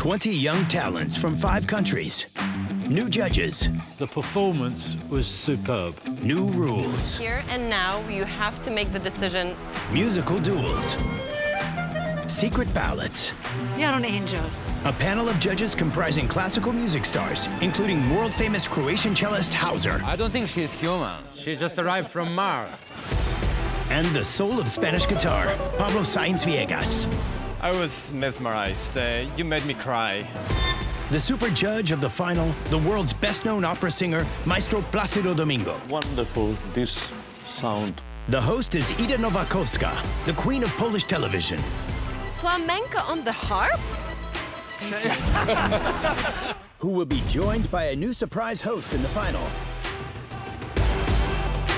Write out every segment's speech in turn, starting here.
20 young talents from 5 countries. New judges. The performance was superb. New rules. Here and now, you have to make the decision. Musical duels. Secret ballots. You're an angel. A panel of judges comprising classical music stars, including world-famous Croatian cellist HAUSER. I don't think she's human. She just arrived from Mars. And the soul of Spanish guitar, Pablo Sainz Villegas. I was mesmerized. You made me cry. The super judge of the final, the world's best-known opera singer, Maestro Plácido Domingo. Wonderful, this sound. The host is Nowakowska, the queen of Polish television. Flamenco on the harp? Who will be joined by a new surprise host in the final.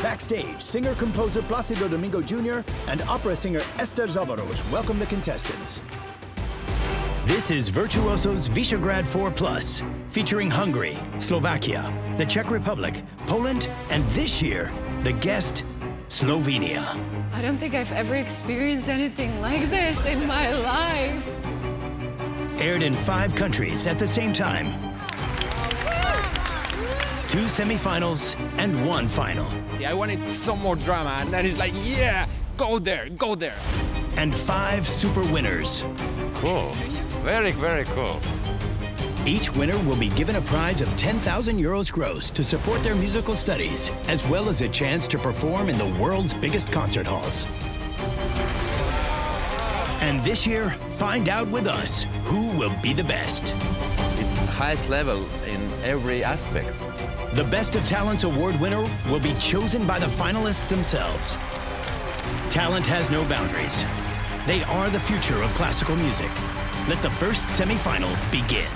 Backstage, singer-composer Plácido Domingo Jr. and opera singer Eszter Zavaros welcome the contestants. This is Virtuosos V4+, featuring Hungary, Slovakia, the Czech Republic, Poland, and this year, the guest, Slovenia. I don't think I've ever experienced anything like this in my life. Aired in 5 countries at the same time. 2 semifinals and 1 final. Yeah, I wanted some more drama, and then he's like, yeah, go there, go there. And 5 super winners. Cool. Very, very cool. Each winner will be given a prize of 10,000 euros gross to support their musical studies, as well as a chance to perform in the world's biggest concert halls. And this year, find out with us who will be the best. It's highest level in every aspect. The Best of Talents Award winner will be chosen by the finalists themselves. Talent has no boundaries. They are the future of classical music. Let the first semifinal begin.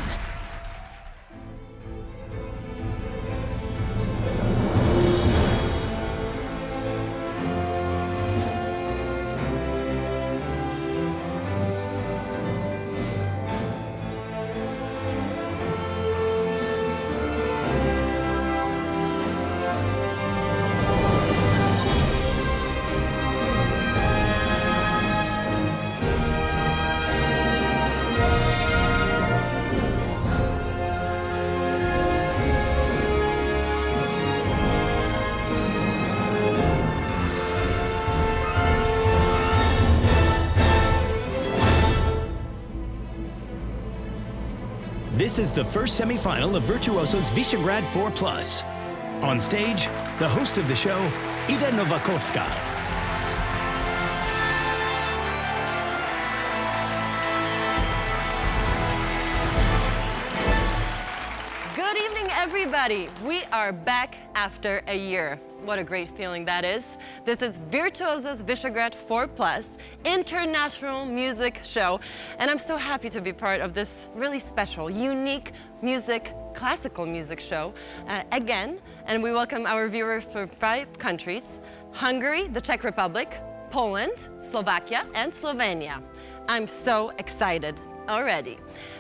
This is the first semifinal of Virtuosos V4+. On stage, the host of the show, Nowakowska. Good evening, everybody. We are back after a year. What a great feeling that is. This is Virtuosos V4+, international music show. And I'm so happy to be part of this really special, unique classical music show again. And we welcome our viewers from 5 countries: Hungary, the Czech Republic, Poland, Slovakia, and Slovenia. I'm so excited already.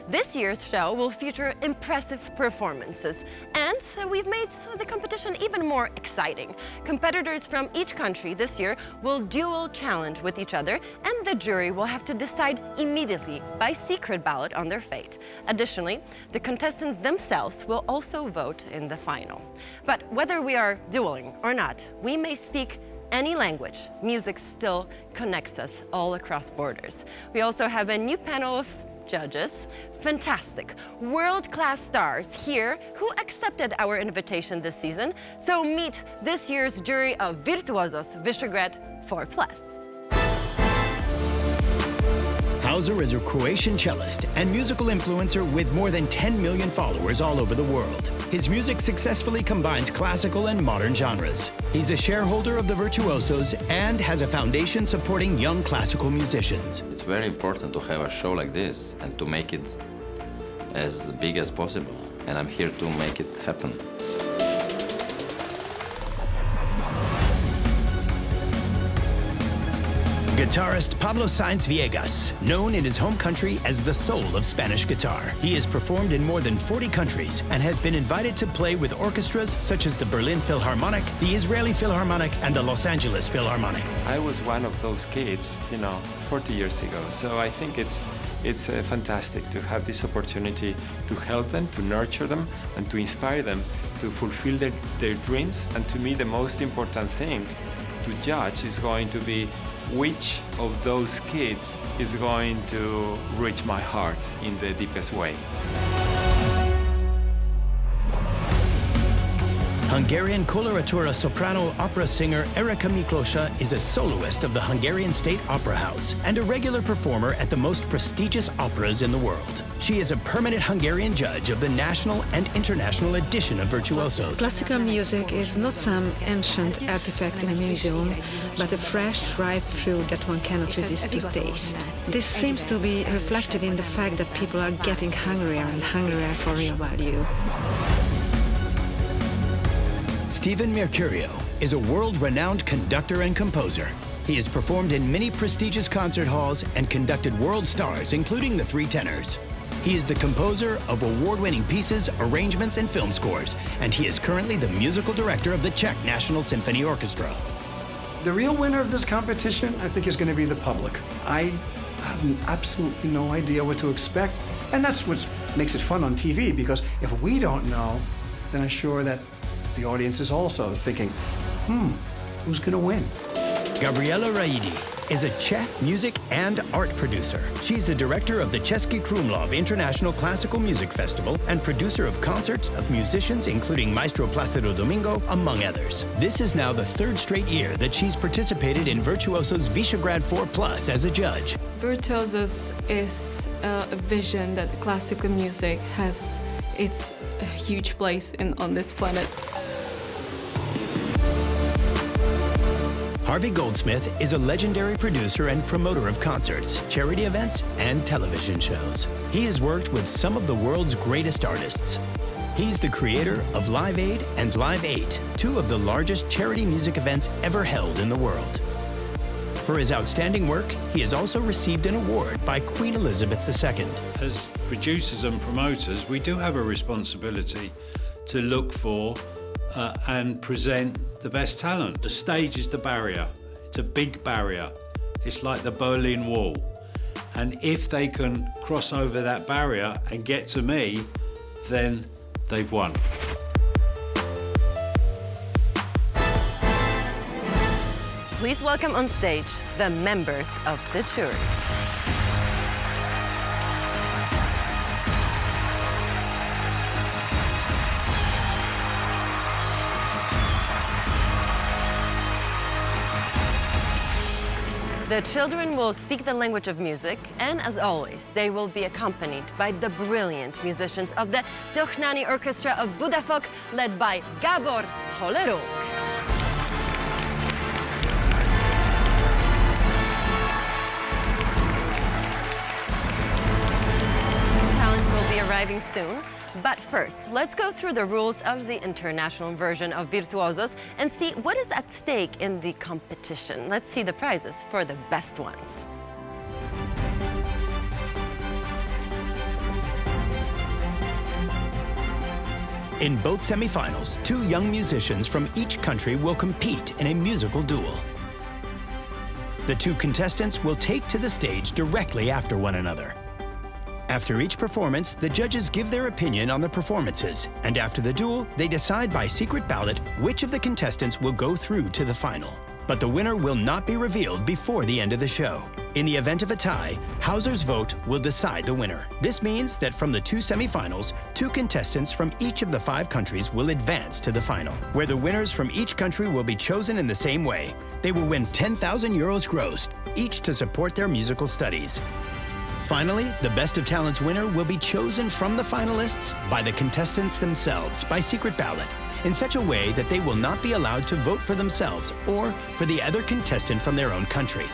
This year's show will feature impressive performances, and we've made the competition even more exciting. Competitors from each country this year will dual challenge with each other, and the jury will have to decide immediately by secret ballot on their fate. Additionally, the contestants themselves will also vote in the final. But whether we are dueling or not, we may speak any language. Music still connects us all across borders. We also have a new panel of judges, fantastic, world-class stars here who accepted our invitation this season. So meet this year's jury of Virtuosos V4+. HAUSER is a Croatian cellist and musical influencer with more than 10 million followers all over the world. His music successfully combines classical and modern genres. He's a shareholder of the Virtuosos and has a foundation supporting young classical musicians. It's very important to have a show like this and to make it as big as possible. And I'm here to make it happen. Guitarist Pablo Sainz Villegas, known in his home country as the soul of Spanish guitar. He has performed in more than 40 countries and has been invited to play with orchestras such as the Berlin Philharmonic, the Israeli Philharmonic, and the Los Angeles Philharmonic. I was one of those kids, 40 years ago. So I think it's It's fantastic to have this opportunity to help them, to nurture them, and to inspire them to fulfill their dreams. And to me, the most important thing to judge is going to be which of those kids is going to reach my heart in the deepest way. Hungarian coloratura soprano opera singer Erika Miklósa is a soloist of the Hungarian State Opera House and a regular performer at the most prestigious operas in the world. She is a permanent Hungarian judge of the national and international edition of Virtuosos. Classical music is not some ancient artifact in a museum, but a fresh, ripe fruit that one cannot resist to taste. This seems to be reflected in the fact that people are getting hungrier and hungrier for real value. Stephen Mercurio is a world-renowned conductor and composer. He has performed in many prestigious concert halls and conducted world stars, including the three tenors. He is the composer of award-winning pieces, arrangements, and film scores, and he is currently the musical director of the Czech National Symphony Orchestra. The real winner of this competition, I think, is going to be the public. I have absolutely no idea what to expect, and that's what makes it fun on TV, because if we don't know, then I'm sure that the audience is also thinking, who's going to win? Gabriela Rachidi is a Czech music and art producer. She's the director of the Český Krumlov International Classical Music Festival and producer of concerts of musicians including Maestro Plácido Domingo, among others. This is now the third straight year that she's participated in Virtuosos Vyšehrad 4+ as a judge. Virtuosos is a vision that classical music has its a huge place on this planet. Harvey Goldsmith is a legendary producer and promoter of concerts, charity events, and television shows. He has worked with some of the world's greatest artists. He's the creator of Live Aid and Live 8, two of the largest charity music events ever held in the world. For his outstanding work, he has also received an award by Queen Elizabeth II. As producers and promoters, we do have a responsibility to look for and present the best talent. The stage is the barrier. It's a big barrier. It's like the Berlin Wall. And if they can cross over that barrier and get to me, then they've won. Please welcome on stage the members of the jury. The children will speak the language of music, and as always, they will be accompanied by the brilliant musicians of the Dochnani Orchestra of Budafok, led by Gábor Holleró. Talents will be arriving soon. But first, let's go through the rules of the international version of Virtuosos and see what is at stake in the competition. Let's see the prizes for the best ones. In both semifinals, two young musicians from each country will compete in a musical duel. The two contestants will take to the stage directly after one another. After each performance, the judges give their opinion on the performances, and after the duel, they decide by secret ballot which of the contestants will go through to the final. But the winner will not be revealed before the end of the show. In the event of a tie, HAUSER's vote will decide the winner. This means that from the two semifinals, two contestants from each of the 5 countries will advance to the final, where the winners from each country will be chosen in the same way. They will win 10,000 euros gross, each to support their musical studies. Finally, the Best of Talents winner will be chosen from the finalists by the contestants themselves by secret ballot, in such a way that they will not be allowed to vote for themselves or for the other contestant from their own country.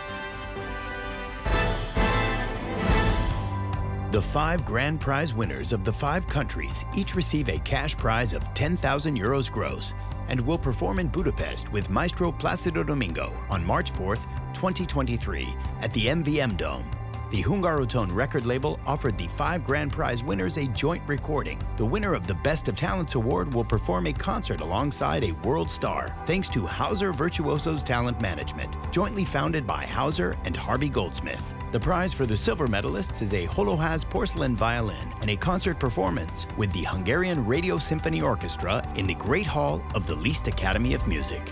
The 5 grand prize winners of the 5 countries each receive a cash prize of 10,000 euros gross and will perform in Budapest with Maestro Plácido Domingo on March 4th, 2023 at the MVM Dome. The Hungaroton record label offered the 5 grand prize winners a joint recording. The winner of the Best of Talents award will perform a concert alongside a world star, thanks to HAUSER Virtuosos Talent Management, jointly founded by HAUSER and Harvey Goldsmith. The prize for the silver medalists is a Holohaz porcelain violin and a concert performance with the Hungarian Radio Symphony Orchestra in the Great Hall of the Liszt Academy of Music.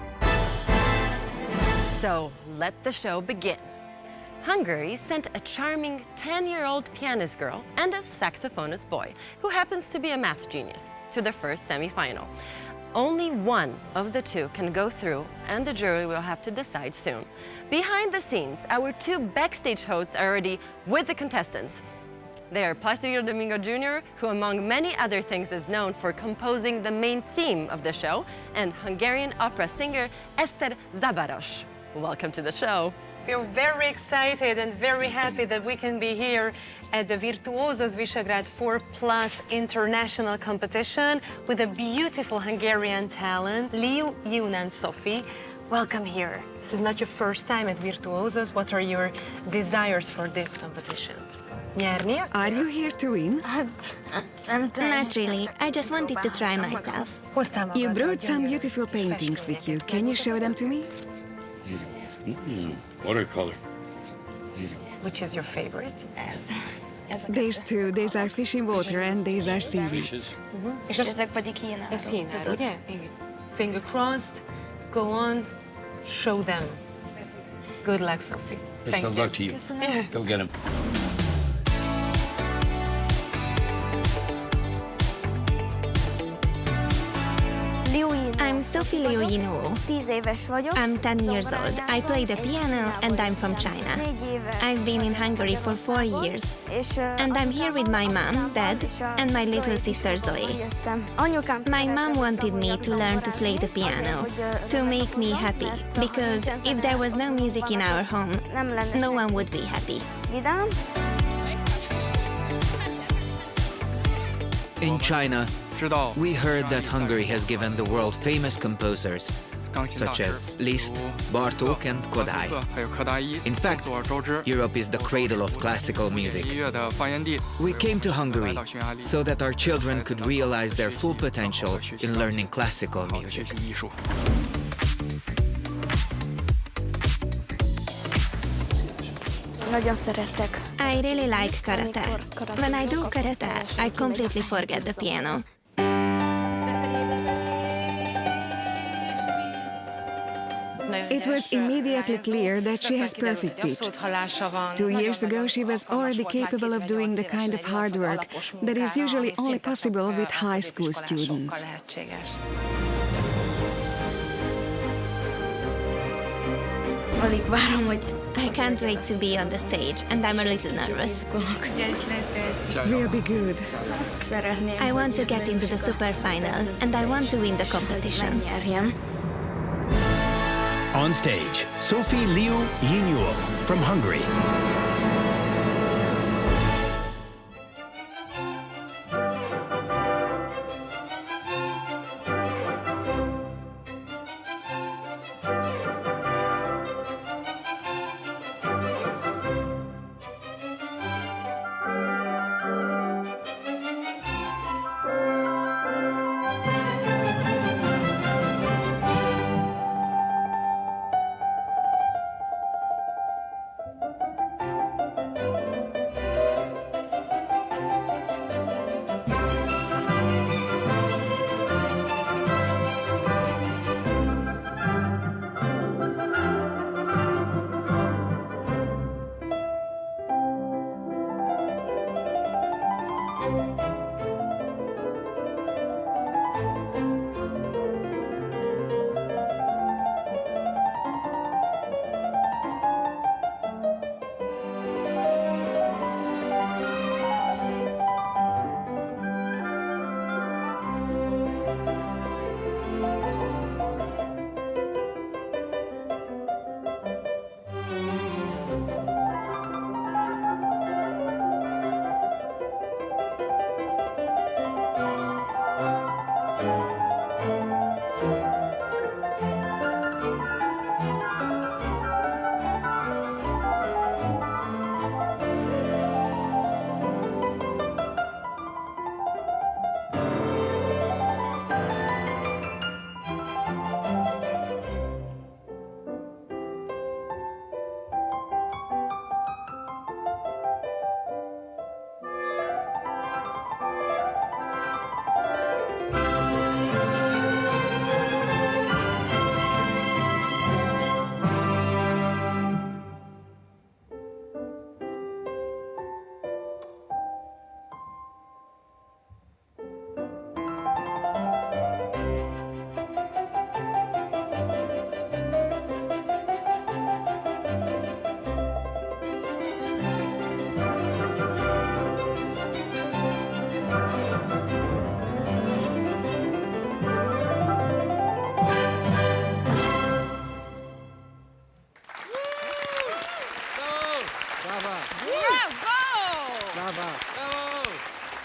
So let the show begin. Hungary sent a charming 10-year-old pianist girl and a saxophonist boy, who happens to be a math genius, to the first semi-final. Only one of the two can go through, and the jury will have to decide soon. Behind the scenes, our two backstage hosts are already with the contestants. They are Plácido Domingo Jr., who among many other things is known for composing the main theme of the show, and Hungarian opera singer Eszter Zavaros. Welcome to the show. We're very excited and very happy that we can be here at the Virtuosos V4 4+ international competition with a beautiful Hungarian talent, Liu, Yun and Sophie. Welcome here. This is not your first time at Virtuosos. What are your desires for this competition? Nyerni? Are you here to win? Not really. I just wanted to try myself. You brought some beautiful paintings with you. Can you show them to me? Watercolor. Which is your favorite? These two, these are fish in water and these are seaweeds. Ez hínád, ugye? Finger crossed, go on, show them. Good luck, Sophie. Best of luck to you. Go get him. I'm Sophie Liu Yinwu. I'm 10 years old. I play the piano and I'm from China. I've been in Hungary for 4 years. And I'm here with my mom, dad, and my little sister Zoe. My mom wanted me to learn to play the piano, to make me happy, because if there was no music in our home, no one would be happy. In China, we heard that Hungary has given the world famous composers such as Liszt, Bartók and Kodály. In fact, Europe is the cradle of classical music. We came to Hungary so that our children could realize their full potential in learning classical music. I really like karate. When I do karate, I completely forget the piano. It was immediately clear that she has perfect pitch. 2 years ago, she was already capable of doing the kind of hard work that is usually only possible with high school students. I can't wait to be on the stage, and I'm a little nervous. We'll be good. I want to get into the super final, and I want to win the competition. On stage, Sophie Liu Yinwu from Hungary.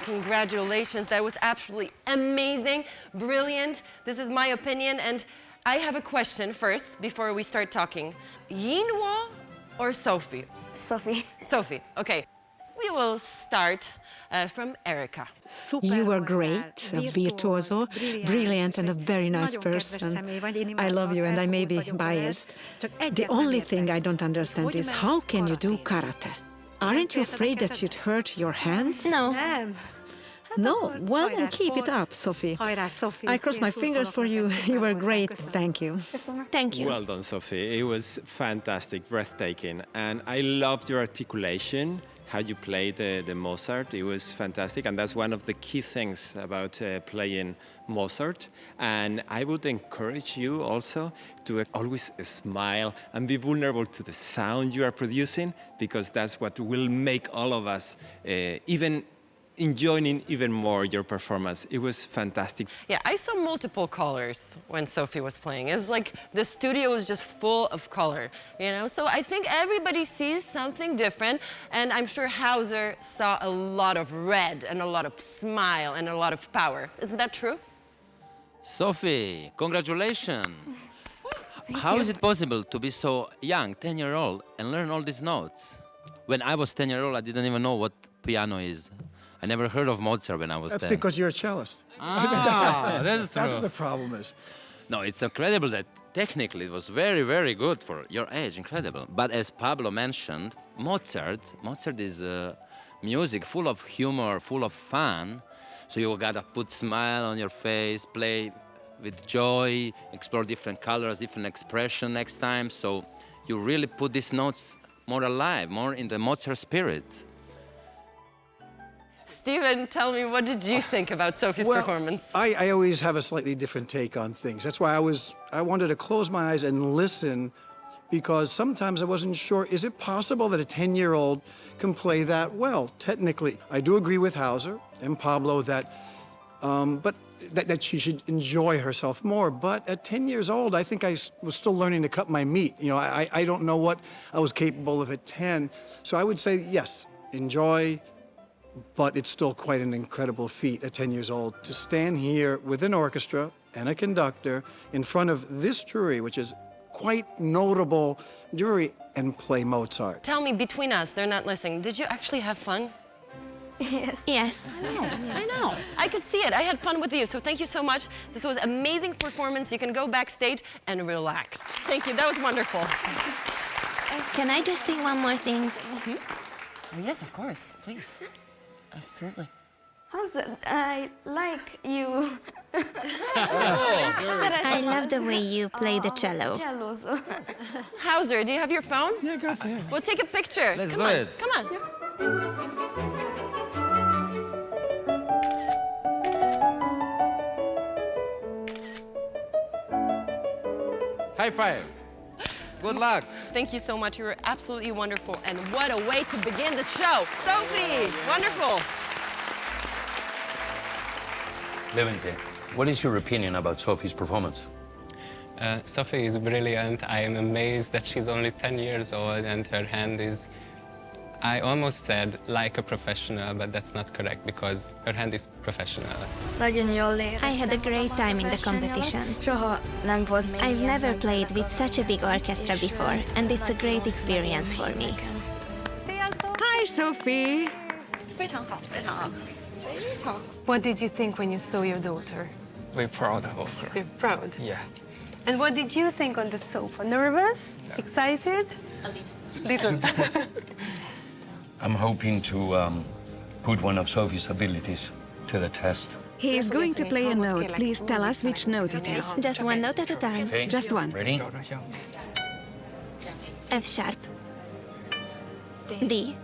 Congratulations, that was absolutely amazing, brilliant. This is my opinion, and I have a question first before we start talking. Yinwo or Sophie? Sophie. Sophie, okay. We will start from Erika. You were great, a virtuoso, brilliant and a very nice person. I love you and I may be biased. The only thing I don't understand is how can you do karate? Aren't you afraid that you'd hurt your hands? No. No? Well, then keep it up, Sophie. I cross my fingers for you. You were great. Thank you. Thank you. Well done, Sophie. It was fantastic, breathtaking. And I loved your articulation, how you played the Mozart. It was fantastic. And that's one of the key things about playing Mozart. And I would encourage you also to always smile and be vulnerable to the sound you are producing, because that's what will make all of us even enjoying even more your performance. It was fantastic. Yeah, I saw multiple colors when Sophie was playing. It was like the studio was just full of color, you know? So I think everybody sees something different, and I'm sure HAUSER saw a lot of red and a lot of smile and a lot of power. Isn't that true? Sophie, congratulations. How is it possible to be so young, 10-year-old, and learn all these notes? When I was 10-year-old, I didn't even know what piano is. I never heard of Mozart when I was 10. That's because you're a cellist. Ah, that's true. That's what the problem is. No, it's incredible that technically it was very, very good for your age, incredible. But as Pablo mentioned, Mozart is music full of humor, full of fun. So you gotta put smile on your face, play with joy, explore different colors, different expression next time. So you really put these notes more alive, more in the Mozart spirit. Steven, tell me, what did you think about Sophie's performance? I always have a slightly different take on things. That's why I wanted to close my eyes and listen, because sometimes I wasn't sure, is it possible that a 10-year-old can play that well, technically? I do agree with HAUSER and Pablo that she should enjoy herself more. But at 10 years old, I think I was still learning to cut my meat. You know, I don't know what I was capable of at 10. So I would say, yes, enjoy, but it's still quite an incredible feat at 10 years old to stand here with an orchestra and a conductor in front of this jury, which is quite notable jury, and play Mozart. Tell me, between us, they're not listening, did you actually have fun? Yes. Yes. I know. I could see it. I had fun with you, so thank you so much. This was an amazing performance. You can go backstage and relax. Thank you. That was wonderful. Can I just say one more thing? Oh, yes, of course. Please. Absolutely. I like you. I love the way you play the cello. HAUSER, do you have your phone? Yeah, go there. We'll take a picture. Let's Come do on. it. Come on. High five. Good luck. Thank you so much. You were absolutely wonderful. And what a way to begin the show. Sophie, wonderful. Levente, what is your opinion about Sophie's performance? Sophie is brilliant. I am amazed that she's only 10 years old and her hand is, I almost said like a professional, but that's not correct because her hand is professional. I had a great time in the competition. I've never played with such a big orchestra before, and it's a great experience for me. Hi, Sophie. What did you think when you saw your daughter? We're proud of her. You're proud? Yeah. And what did you think on the sofa? Nervous? Yeah. Excited? A little. I'm hoping to put one of Sophie's abilities to the test. He is going to play a note. Please tell us which note it is. Just one note at a time. Okay. Just one. Ready? F sharp. D.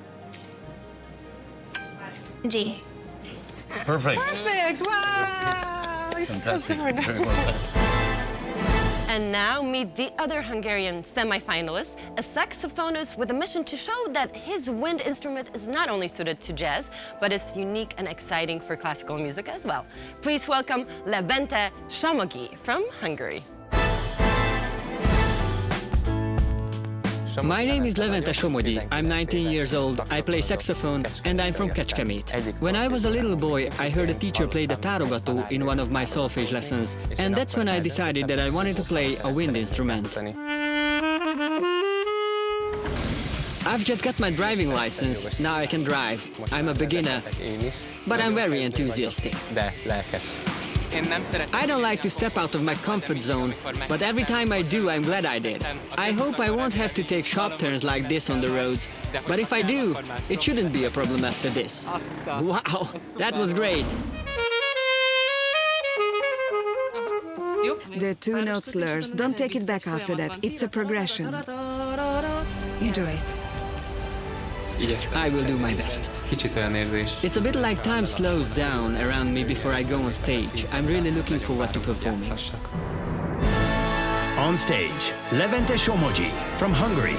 G. Perfect. Perfect! Wow! It's Fantastic. so good. Very well done. And now meet the other Hungarian semi-finalist, a saxophonist with a mission to show that his wind instrument is not only suited to jazz, but is unique and exciting for classical music as well. Please welcome Levente Somogy from Hungary. My name is Levente Somogyi. I'm 19 years old, I play saxophone, and I'm from Kecskemét. When I was a little boy, I heard a teacher play the tárogató in one of my solfege lessons, and that's when I decided that I wanted to play a wind instrument. I've just got my driving license, now I can drive. I'm a beginner, but I'm very enthusiastic. I don't like to step out of my comfort zone, but every time I do, I'm glad I did. I hope I won't have to take sharp turns like this on the roads, but if I do, it shouldn't be a problem after this. Wow, that was great! The two-note slurs, don't take it back after that, it's a progression. Enjoy it. I will do my best. It's a bit like time slows down around me before I go on stage. I'm really looking forward to performing. On stage, Levente Somogyi from Hungary.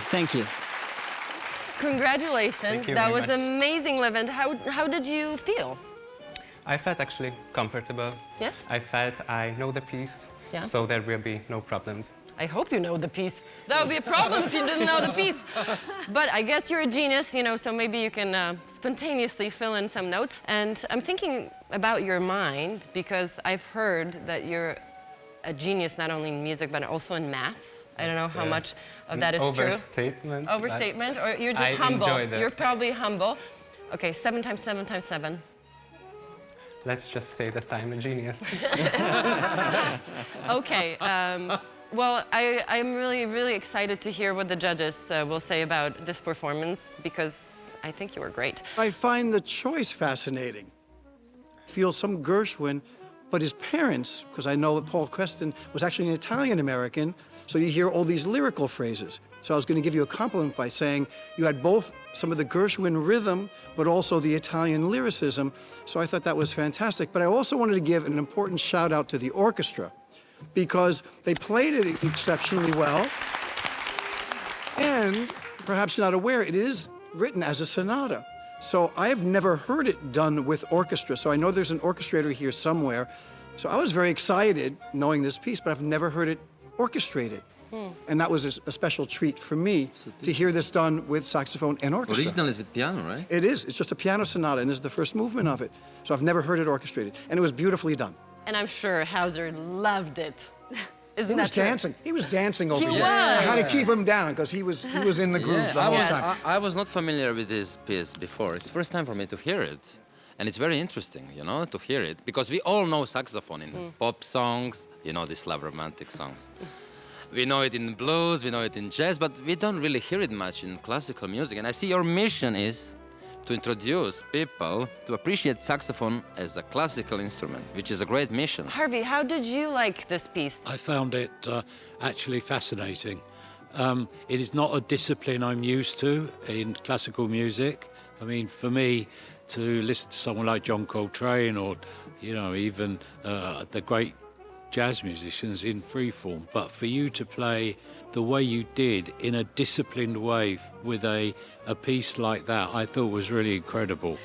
Thank you. Congratulations. Thank you that very was much. amazing, Levent. How did you feel? I felt actually comfortable. Yes? I felt I know the piece, Yeah. so there will be no problems. I hope you know the piece. That would be a problem if you didn't know the piece. But I guess you're a genius, you know, so maybe you can spontaneously fill in some notes. And I'm thinking about your mind, because I've heard that you're a genius not only in music, but also in math. I don't know how much of that is true. Overstatement. Overstatement, or you're just humble. Enjoy that. You're probably humble. Okay, 7 times 7 times 7. Let's just say that I'm a genius. Okay. Well, I'm really excited to hear what the judges will say about this performance, because I think you were great. I find the choice fascinating. Feel some Gershwin, but his parents, because I know that Paul Creston was actually an Italian-American, so you hear all these lyrical phrases. So I was going to give you a compliment by saying you had both some of the Gershwin rhythm, but also the Italian lyricism. So I thought that was fantastic. But I also wanted to give an important shout out to the orchestra, because they played it exceptionally well. And perhaps not aware, it is written as a sonata. So I have never heard it done with orchestra. So I know there's an orchestrator here somewhere. So I was very excited knowing this piece, but I've never heard it orchestrated. And that was a special treat for me to hear this done with saxophone and orchestra. Original is with piano, right? It is. It's just a piano sonata, and this is the first movement of it. So I've never heard it orchestrated, and it was beautifully done. And I'm sure HAUSER loved it. He was dancing. He was dancing over here. He was. I had to keep him down because he was in the groove the whole time. I was not familiar with this piece before. It's the first time for me to hear it. And it's very interesting, you know, to hear it. Because we all know saxophone in pop songs, you know, these love romantic songs. We know it in blues, we know it in jazz, but we don't really hear it much in classical music. And I see your mission is to introduce people to appreciate saxophone as a classical instrument, which is a great mission. Harvey, how did you like this piece? I found it actually fascinating. It is not a discipline I'm used to in classical music. I mean, for me, to listen to someone like John Coltrane or, you know, even the great jazz musicians in free form, but for you to play the way you did in a disciplined way with a piece like that, I thought was really incredible.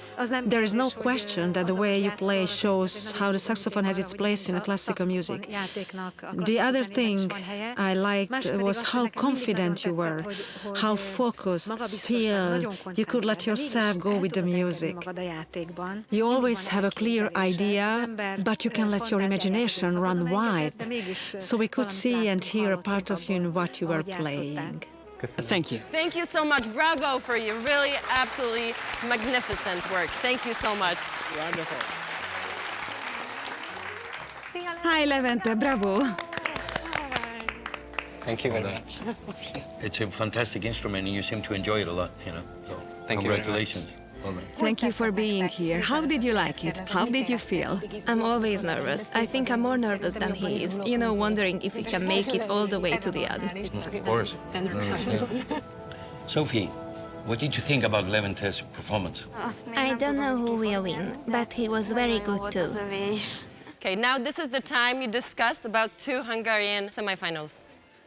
There is no question that the way you play shows how the saxophone has its place in classical music. The other thing I liked was how confident you were, how focused, still, you could let yourself go with the music. You always have a clear idea, but you can let your imagination run wide. So we could see and hear a part of you in what you were playing. Thank you. Thank you so much. Bravo for your really absolutely magnificent work. Thank you so much. Wonderful. Hi, Levente, bravo. Thank you very much. It's a fantastic instrument, and you seem to enjoy it a lot, you know. So, Thank you very congratulations. much. Well done. Thank you for being here. How did you like it? How did you feel? I'm always nervous. I think I'm more nervous than he is. You know, wondering if we can make it all the way to the end. Of course. Sophie, what did you think about Levente's performance? I don't know who will win, but he was very good too. Okay, now this is the time you discuss about 2 Hungarian semifinals.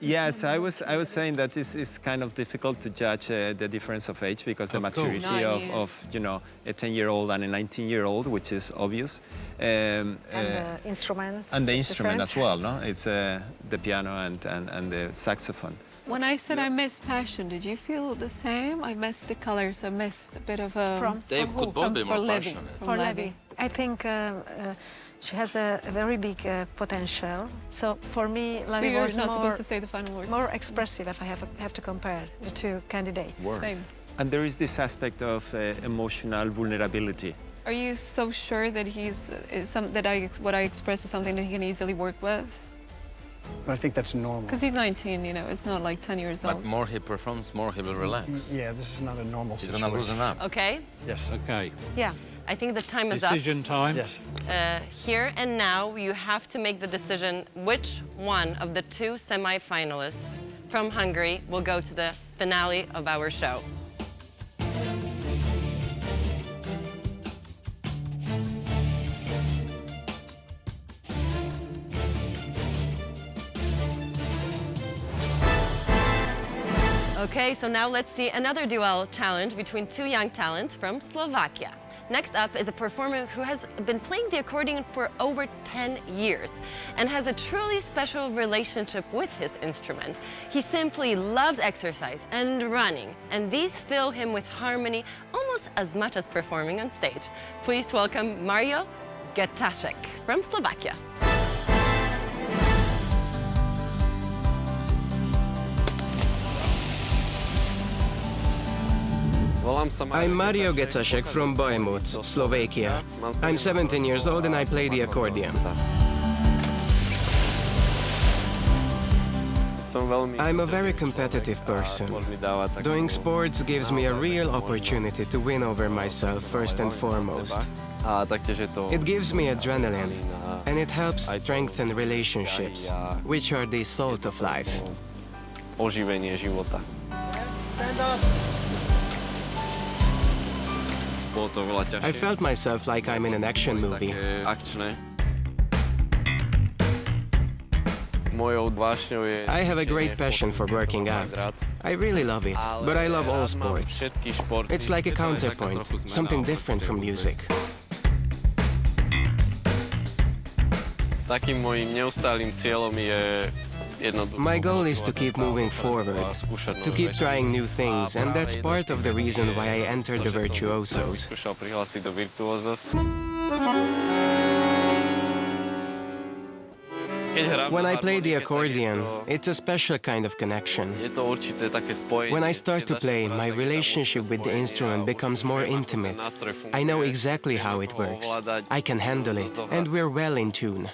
Yes, I was saying that it's kind of difficult to judge the difference of age because the maturity of you know, a 10-year-old and a 19-year-old, which is obvious. And the instruments. And the instrument as well, no? It's the piano and the saxophone. When I said I missed passion, did you feel the same? I missed the colors, I missed a bit of a... They could both be more passionate. For Levy. I think she has a very big potential. So for me, Levy was not more, supposed to say the final word. More expressive if I have to compare the 2 candidates. Same. And there is this aspect of emotional vulnerability. Are you so sure that what I express is something that he can easily work with? But I think that's normal. Because he's 19, you know, it's not like 10 years old. But more he performs, more he will relax. Yeah, this is not a normal situation. He's gonna loosen up. Okay? Yes. Okay. Yeah. I think the time is up. Decision time? Yes. Here and now, you have to make the decision which one of the 2 semi-finalists from Hungary will go to the finale of our show. Okay, so now let's see another duel challenge between 2 young talents from Slovakia. Next up is a performer who has been playing the accordion for over 10 years and has a truly special relationship with his instrument. He simply loves exercise and running, and these fill him with harmony almost as much as performing on stage. Please welcome Mario Getaszek from Slovakia. I'm Mario Getaszek from Bajmóc, Slovakia. I'm 17 years old and I play the accordion. I'm a very competitive person. Doing sports gives me a real opportunity to win over myself first and foremost. It gives me adrenaline and it helps strengthen relationships, which are the salt of life. I felt myself like I'm in an action movie. I have a great passion for working out. I really love it, but I love all sports. It's like a counterpoint, something different from music. My goal is to keep moving forward, to keep trying new things, and that's part of the reason why I entered the Virtuosos. When I play the accordion, it's a special kind of connection. When I start to play, my relationship with the instrument becomes more intimate. I know exactly how it works. I can handle it, and we're well in tune.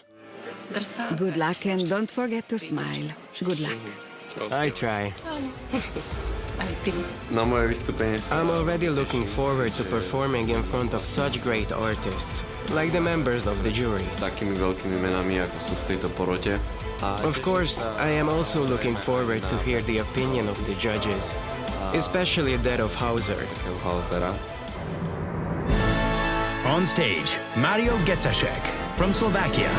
Good luck, and don't forget to smile. Good luck. I try. I'm already looking forward to performing in front of such great artists, like the members of the jury. Of course, I am also looking forward to hear the opinion of the judges, especially that of HAUSER. On stage, Mario Gecaszek from Slovakia.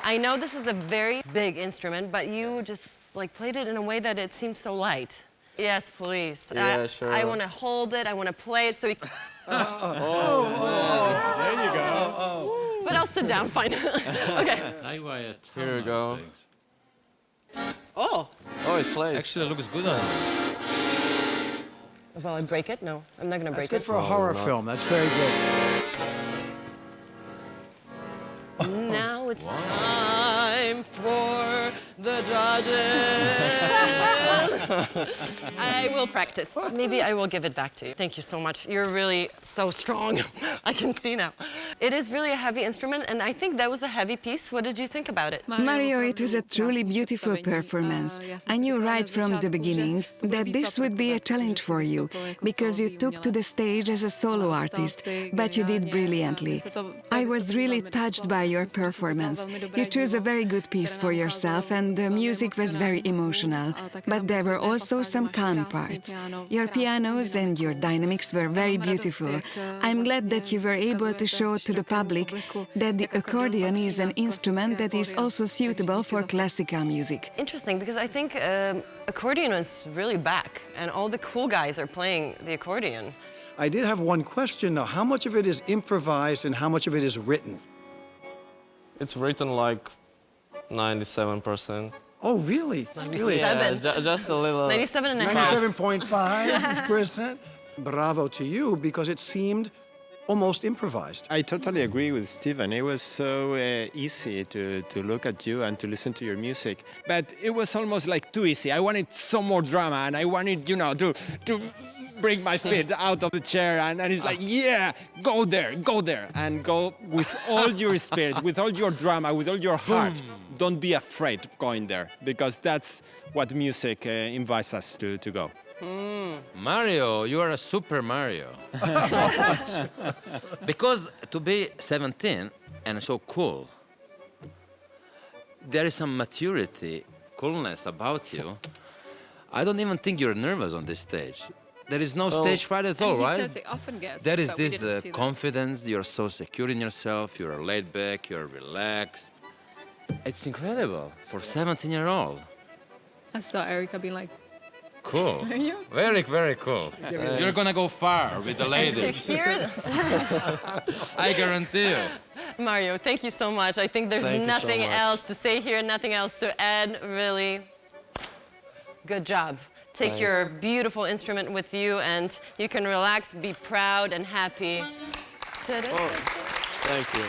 I know this is a very big instrument, but you just like played it in a way that it seems so light. Yes, please. Yeah, sure. I want to hold it. I want to play it so you... There you go. But I'll sit down, fine. Okay. They weigh a ton. Here we go. Oh. Oh, it plays. Actually, it looks good on it. Will I break it? No, I'm not going to break it. That's good for a horror film. That's very good. it's time for the judges. I will practice. Maybe I will give it back to you. Thank you so much. You're really so strong. I can see now. It is really a heavy instrument, and I think that was a heavy piece. What did you think about it? Mario, it was a truly beautiful performance. I knew right from the beginning that this would be a challenge for you, because you took to the stage as a solo artist, but you did brilliantly. I was really touched by your performance. You chose a very good piece for yourself, and the music was very emotional, but there were also some calm parts. Your pianos and your dynamics were very beautiful. I'm glad that you were able to show to the public that the accordion is an instrument that is also suitable for classical music. Interesting, because I think accordion is really back, and all the cool guys are playing the accordion. I did have one question now. How much of it is improvised and how much of it is written? It's written like 97%. Oh, really? 97. Yeah, just a little. 97.5%. Bravo to you, because it seemed almost improvised. I totally agree with Steven. It was so easy to look at you and to listen to your music. But it was almost like too easy. I wanted some more drama, and I wanted, you know, to bring my feet out of the chair. And it's like, yeah, go there, and go with all your spirit, with all your drama, with all your heart. Don't be afraid of going there, because that's what music invites us to go. Mario, you are a super Mario. Because to be 17 and so cool, there is some maturity, coolness about you. I don't even think you're nervous on this stage. There is no stage fright at all, right? Says it often gets, there is but we this didn't see that. confidence, you're so secure in yourself, you're laid back, you're relaxed. It's incredible for a 17-year-old. I saw Erika being like, Cool. Very, very cool. You're gonna go far with the ladies. And to hear I guarantee you. Mario, thank you so much. I think there's nothing else to say here, nothing else to add. Really good job. Take your beautiful instrument with you, and you can relax, be proud and happy. Thank you.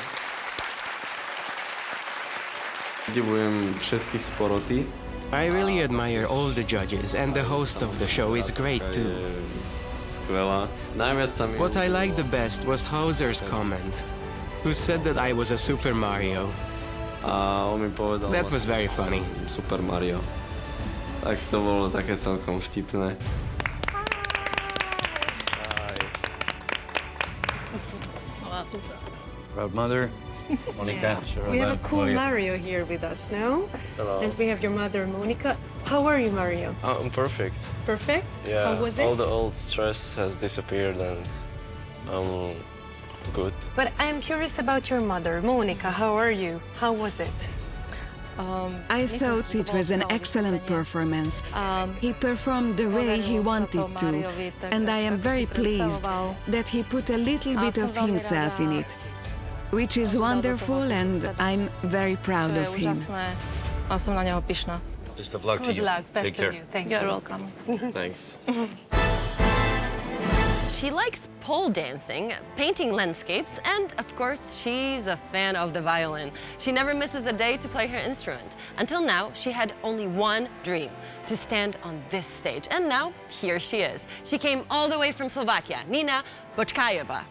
Obdivujem všetkých z poroty. I really admire all the judges, and the host of the show is great too. What I liked the best was HAUSER's comment, who said that I was a Super Mario. That was very funny. Super Mario. Tak to bolo také celkom vtipné. Proud mother. Monica. Yeah. We have a cool Mario here with us now. Hello. And we have your mother, Monica. How are you, Mario? I'm perfect. Perfect? Yeah. How was it? All the old stress has disappeared and I'm good. But I'm curious about your mother, Monica. How are you? How was it? I thought it was an excellent performance. He performed the way he wanted to, and I am very pleased that he put a little bit of himself in it, which is wonderful, and I'm very proud of him. Best of luck to you. Good luck. Best Take care. of you. Thank You're you. welcome. Thanks. She likes pole dancing, painting landscapes, and of course, she's a fan of the violin. She never misses a day to play her instrument. Until now, she had only one dream, to stand on this stage. And now, here she is. She came all the way from Slovakia, Nina Bočkajová.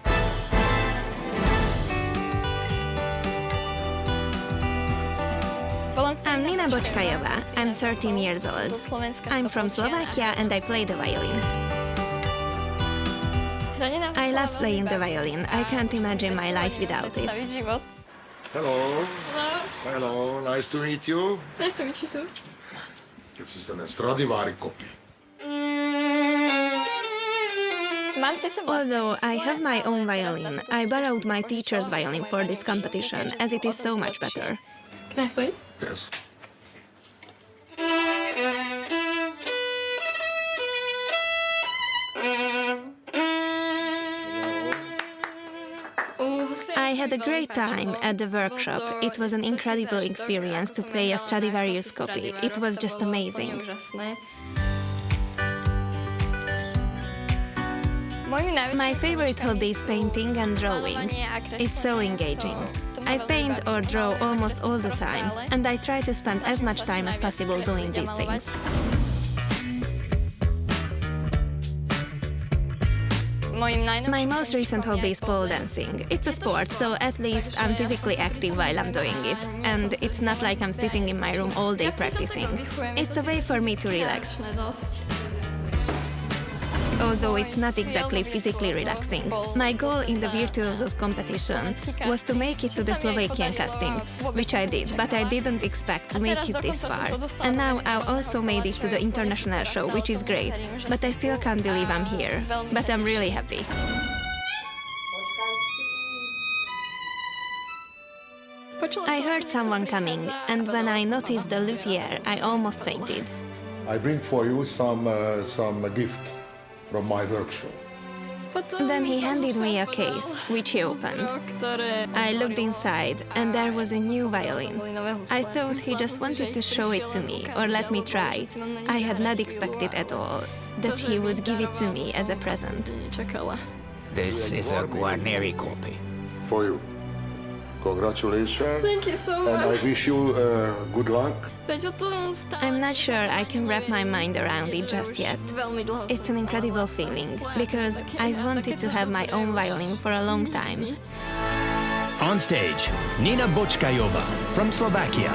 I'm Nina Bočkajová. I'm 13 years old. I'm from Slovakia and I play the violin. I love playing the violin. I can't imagine my life without it. Hello. Hello. Nice to meet you. Nice to meet you too. This is an Stradivari copy. Although I have my own violin, I borrowed my teacher's violin for this competition, as it is so much better. Can I play? Yes. I had a great time at the workshop. It was an incredible experience to play a Stradivarius copy. It was just amazing. My favorite hobby is painting and drawing. It's so engaging. I paint or draw almost all the time, and I try to spend as much time as possible doing these things. My most recent hobby is pole dancing. It's a sport, so at least I'm physically active while I'm doing it. And it's not like I'm sitting in my room all day practicing. It's a way for me to relax. Although it's not exactly physically relaxing. My goal in the Virtuosos competition was to make it to the Slovakian casting, which I did, but I didn't expect to make it this far. And now I also made it to the international show, which is great, but I still can't believe I'm here. But I'm really happy. I heard someone coming, and when I noticed the luthier, I almost fainted. I bring for you some gift from my workshop. Then he handed me a case, which he opened. I looked inside, and there was a new violin. I thought he just wanted to show it to me, or let me try. I had not expected at all that he would give it to me as a present. This is a Guarneri copy. For you. Congratulations. Thank you so much. And I wish you good luck. I'm not sure I can wrap my mind around it just yet. It's an incredible feeling, because I've wanted to have my own violin for a long time. On stage, Nina Bočkajová from Slovakia.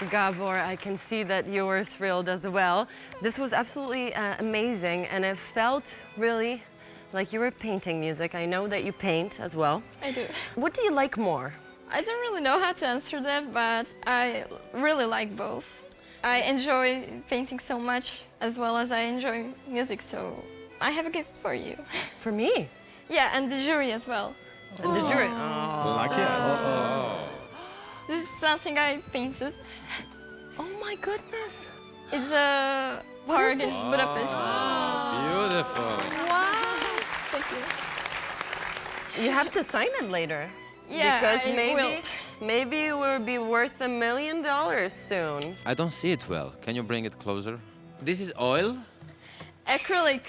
Gabor, I can see that you were thrilled as well. This was absolutely amazing, and it felt really like you were painting music. I know that you paint as well. I do. What do you like more? I don't really know how to answer that, but I really like both. I enjoy painting so much as well as I enjoy music, so I have a gift for you. For me? Yeah, and the jury as well. And the jury? Lucky us. This is something I painted. Oh my goodness. It's a park in Budapest. Beautiful. Wow. Thank you. You have to sign it later. Yeah, because I will. maybe it will be worth $1 million soon. I don't see it well. Can you bring it closer? This is oil? Acrylic.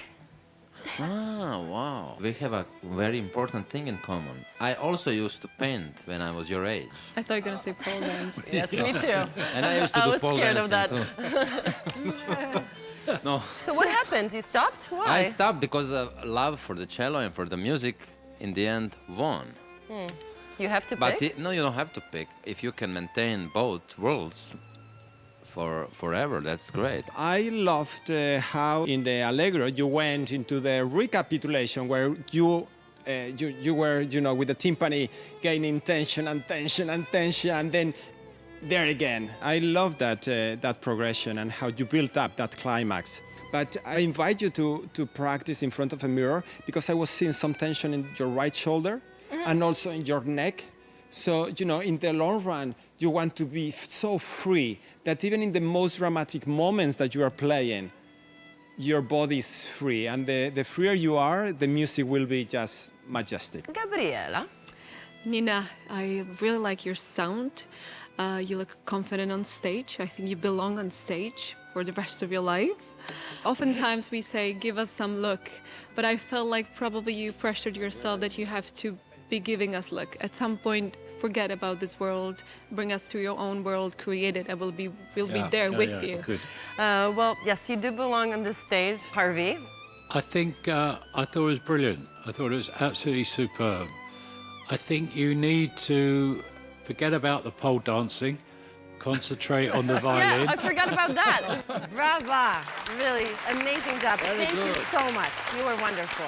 Ah, wow. We have a very important thing in common. I also used to paint when I was your age. I thought you were going to say pole dance. Yes, me too. And I used to do pole scared of dancing that. too. No. So what happened? You stopped? Why? I stopped because of love for the cello and for the music in the end won. You have to But pick? no, you don't have to pick. If you can maintain both worlds for forever, that's great. I loved how in the Allegro you went into the recapitulation where you were, with the timpani gaining tension and tension and tension, and then there again. I love that that progression and how you built up that climax. But I invite you to practice in front of a mirror because I was seeing some tension in your right shoulder and also in your neck. So, in the long run, you want to be so free that even in the most dramatic moments that you are playing, your body is free. And the freer you are, the music will be just majestic. Gabriela? Nina, I really like your sound. You look confident on stage. I think you belong on stage for the rest of your life. Oftentimes we say, give us some look, but I felt like probably you pressured yourself that you have to be giving us look. At some point, forget about this world, bring us to your own world, create it, and we'll be there with you. Good. Well, yes, you do belong on this stage. Harvey? I think, I thought it was brilliant. I thought it was absolutely superb. I think you need to forget about the pole dancing, concentrate on the violin. Yeah, I forgot about that. Brava. Really amazing job. Thank you so much. You were wonderful.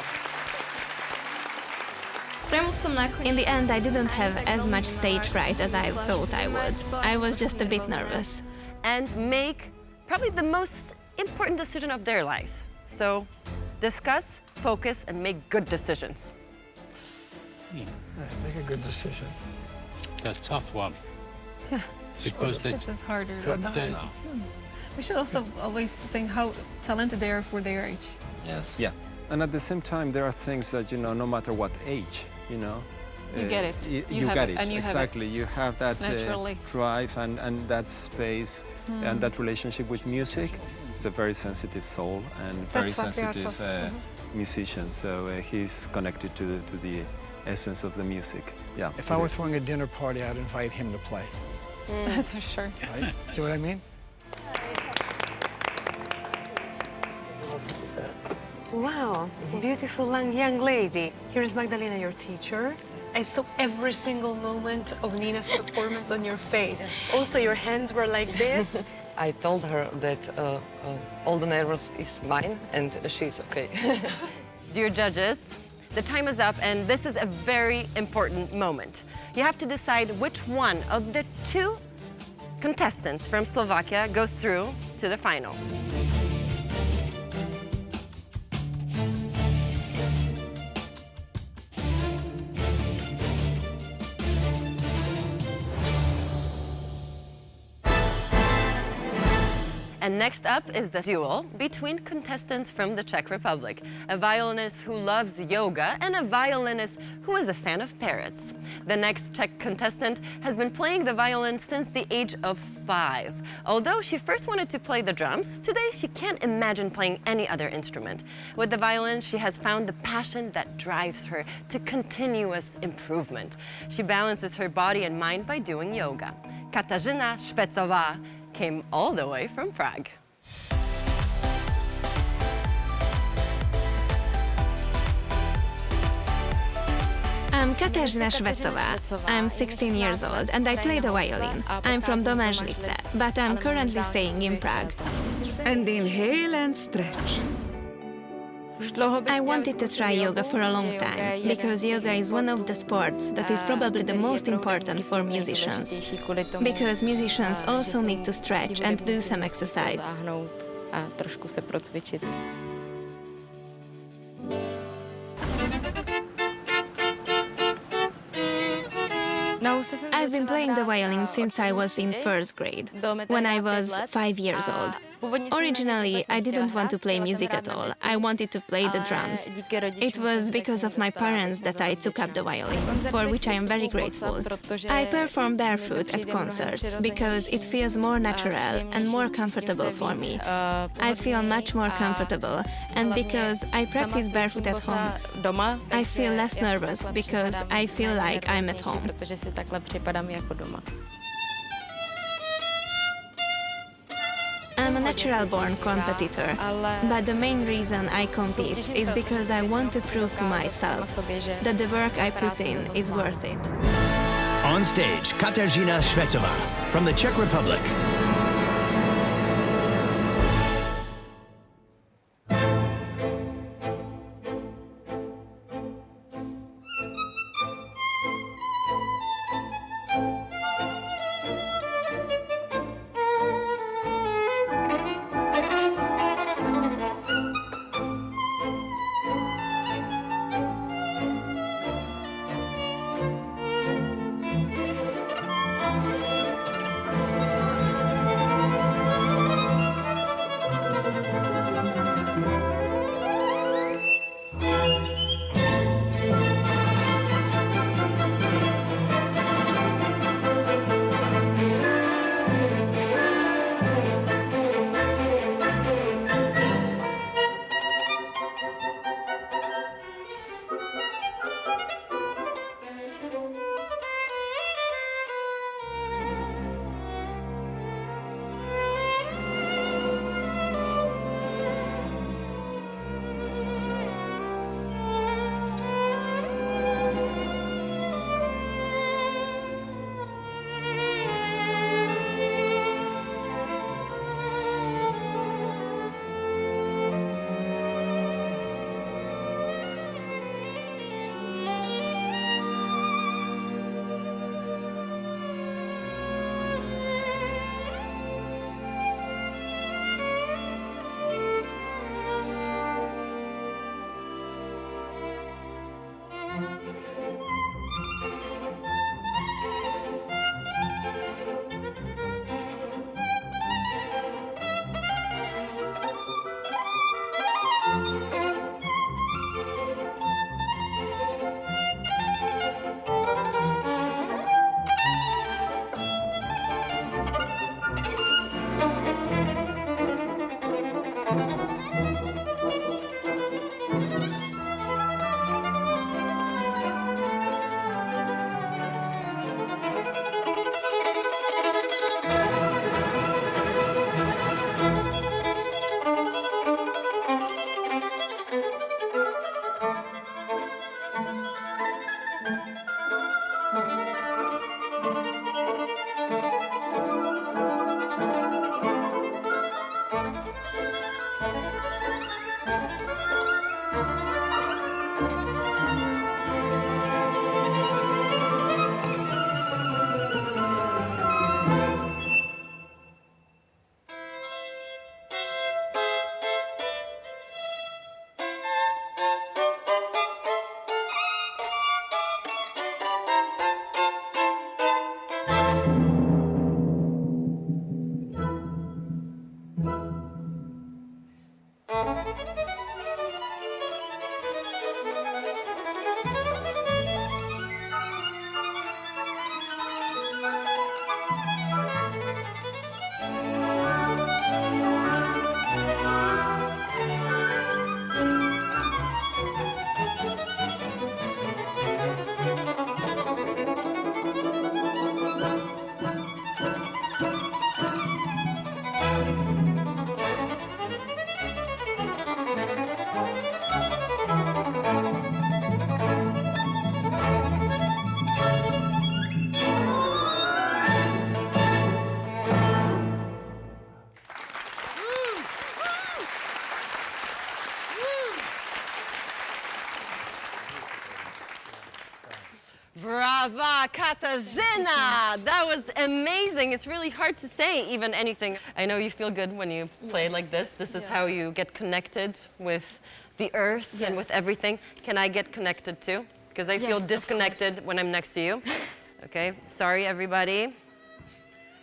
In the end, I didn't have as much stage fright as I thought I would. I was just a bit nervous. And make probably the most important decision of their life. So discuss, focus, and make good decisions. Make a good decision. That's a tough one. Because this is harder. We should also always think how talented they are for their age. Yes. Yeah. And at the same time, there are things that, no matter what age, you get it. You get it. And you exactly. Have it. You have that drive and that space and that relationship with music. It's a very sensitive soul and very sensitive musician. So he's connected to the essence of the music. Yeah. If I were throwing a dinner party, I'd invite him to play. That's for sure. Right? See what I mean? Wow, beautiful young lady. Here's Magdalena, your teacher. I saw every single moment of Nina's performance on your face. Also, your hands were like this. I told her that all the nerves is mine and she's okay. Dear judges, the time is up and this is a very important moment. You have to decide which one of the two contestants from Slovakia goes through to the final. And next up is the duel between contestants from the Czech Republic, a violinist who loves yoga and a violinist who is a fan of parrots. The next Czech contestant has been playing the violin since the age of 5. Although she first wanted to play the drums, today she can't imagine playing any other instrument. With the violin, she has found the passion that drives her to continuous improvement. She balances her body and mind by doing yoga. Katarzyna Szpecová came all the way from Prague. I'm Katarzyna Szpecová. I'm 16 years old and I play the violin. I'm from Domažlice, but I'm currently staying in Prague. And inhale and stretch. I wanted to try yoga for a long time, because yoga is one of the sports that is probably the most important for musicians. Because musicians also need to stretch and do some exercise. I've been playing the violin since I was in first grade, when I was 5 years old. Originally, I didn't want to play music at all. I wanted to play the drums. It was because of my parents that I took up the violin, for which I am very grateful. I perform barefoot at concerts because it feels more natural and more comfortable for me. I feel much more comfortable, and because I practice barefoot at home, I feel less nervous because I feel like I'm at home. I'm a natural-born competitor, but the main reason I compete is because I want to prove to myself that the work I put in is worth it. On stage, Katarzyna Szwedzova from the Czech Republic. Brava, Katarzyna! That was amazing. It's really hard to say even anything. I know you feel good when you play like this. This is how you get connected with the earth and with everything. Can I get connected too? Because I feel disconnected when I'm next to you. Okay, sorry everybody.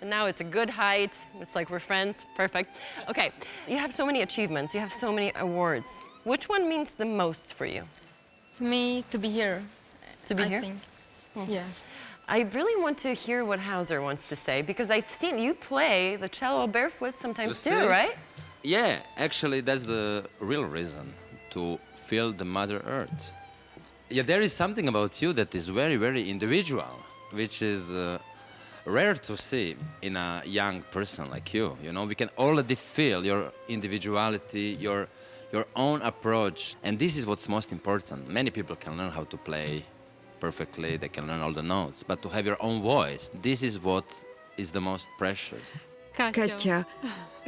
And now it's a good height. It's like we're friends. Perfect. Okay, you have so many achievements. You have so many awards. Which one means the most for you? For me, to be here. To be I here? think. Yes. I really want to hear what HAUSER wants to say, because I've seen you play the cello barefoot sometimes too, right? Yeah, actually that's the real reason, to feel the Mother Earth. Yeah, there is something about you that is very, very individual, which is rare to see in a young person like you. You know, we can already feel your individuality, your own approach, and this is what's most important. Many people can learn how to play perfectly, they can learn all the notes, but to have your own voice, this is what is the most precious. Katja,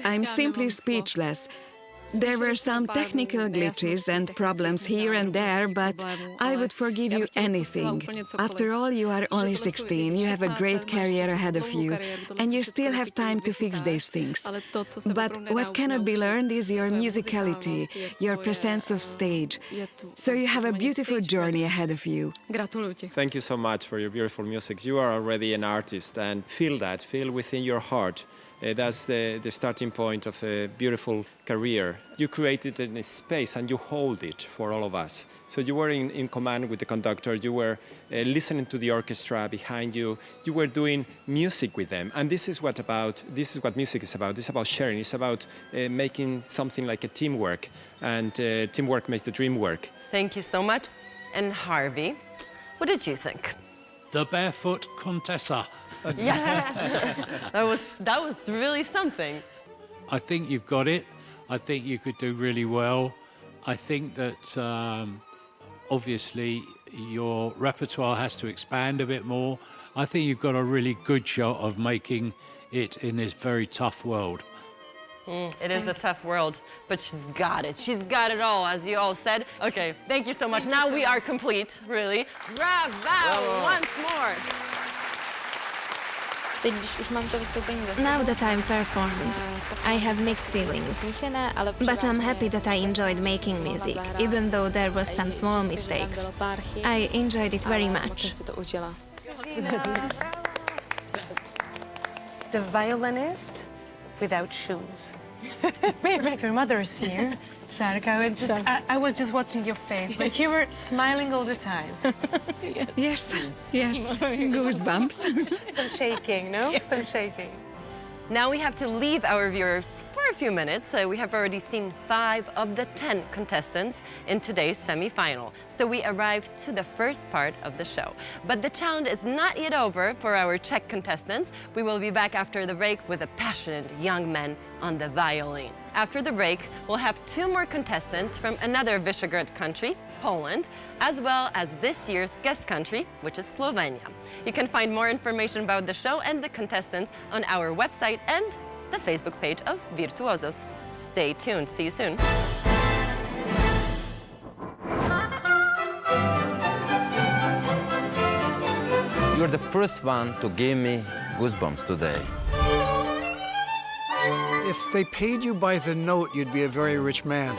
I'm simply speechless. There were some technical glitches and problems here and there, but I would forgive you anything. After all, you are only 16, you have a great career ahead of you, and you still have time to fix these things. But what cannot be learned is your musicality, your presence of stage. So you have a beautiful journey ahead of you. Thank you so much for your beautiful music. You are already an artist, and feel within your heart. That's the starting point of a beautiful career. You created a space and you hold it for all of us. So you were in command with the conductor, you were listening to the orchestra behind you, you were doing music with them. And this is what music is about. It's about sharing, it's about making something like a teamwork. And teamwork makes the dream work. Thank you so much. And Harvey, what did you think? The Barefoot Contessa. Yeah, that was really something. I think you've got it. I think you could do really well. I think that obviously your repertoire has to expand a bit more. I think you've got a really good shot of making it in this very tough world. It is a tough world, but she's got it. She's got it all, as you all said. Okay, thank you so much. Now we are complete, really. Bravo! Once more. Now that I'm performed, I have mixed feelings. But I'm happy that I enjoyed making music, even though there was some small mistakes. I enjoyed it very much. The violinist without shoes. Your mother is here. Sharka, I was just watching your face, but you were smiling all the time. Yes, goosebumps. Some shaking, no? Yes. Some shaking. Now we have to leave our viewers for a few minutes. We have already seen 5 of the 10 contestants in today's semi-final. So we arrived to the first part of the show. But the challenge is not yet over for our Czech contestants. We will be back after the break with a passionate young man on the violin. After the break, we'll have 2 more contestants from another Visegrad country, Poland, as well as this year's guest country, which is Slovenia. You can find more information about the show and the contestants on our website and the Facebook page of Virtuosos. Stay tuned. See you soon. You're the first one to give me goosebumps today. If they paid you by the note, you'd be a very rich man.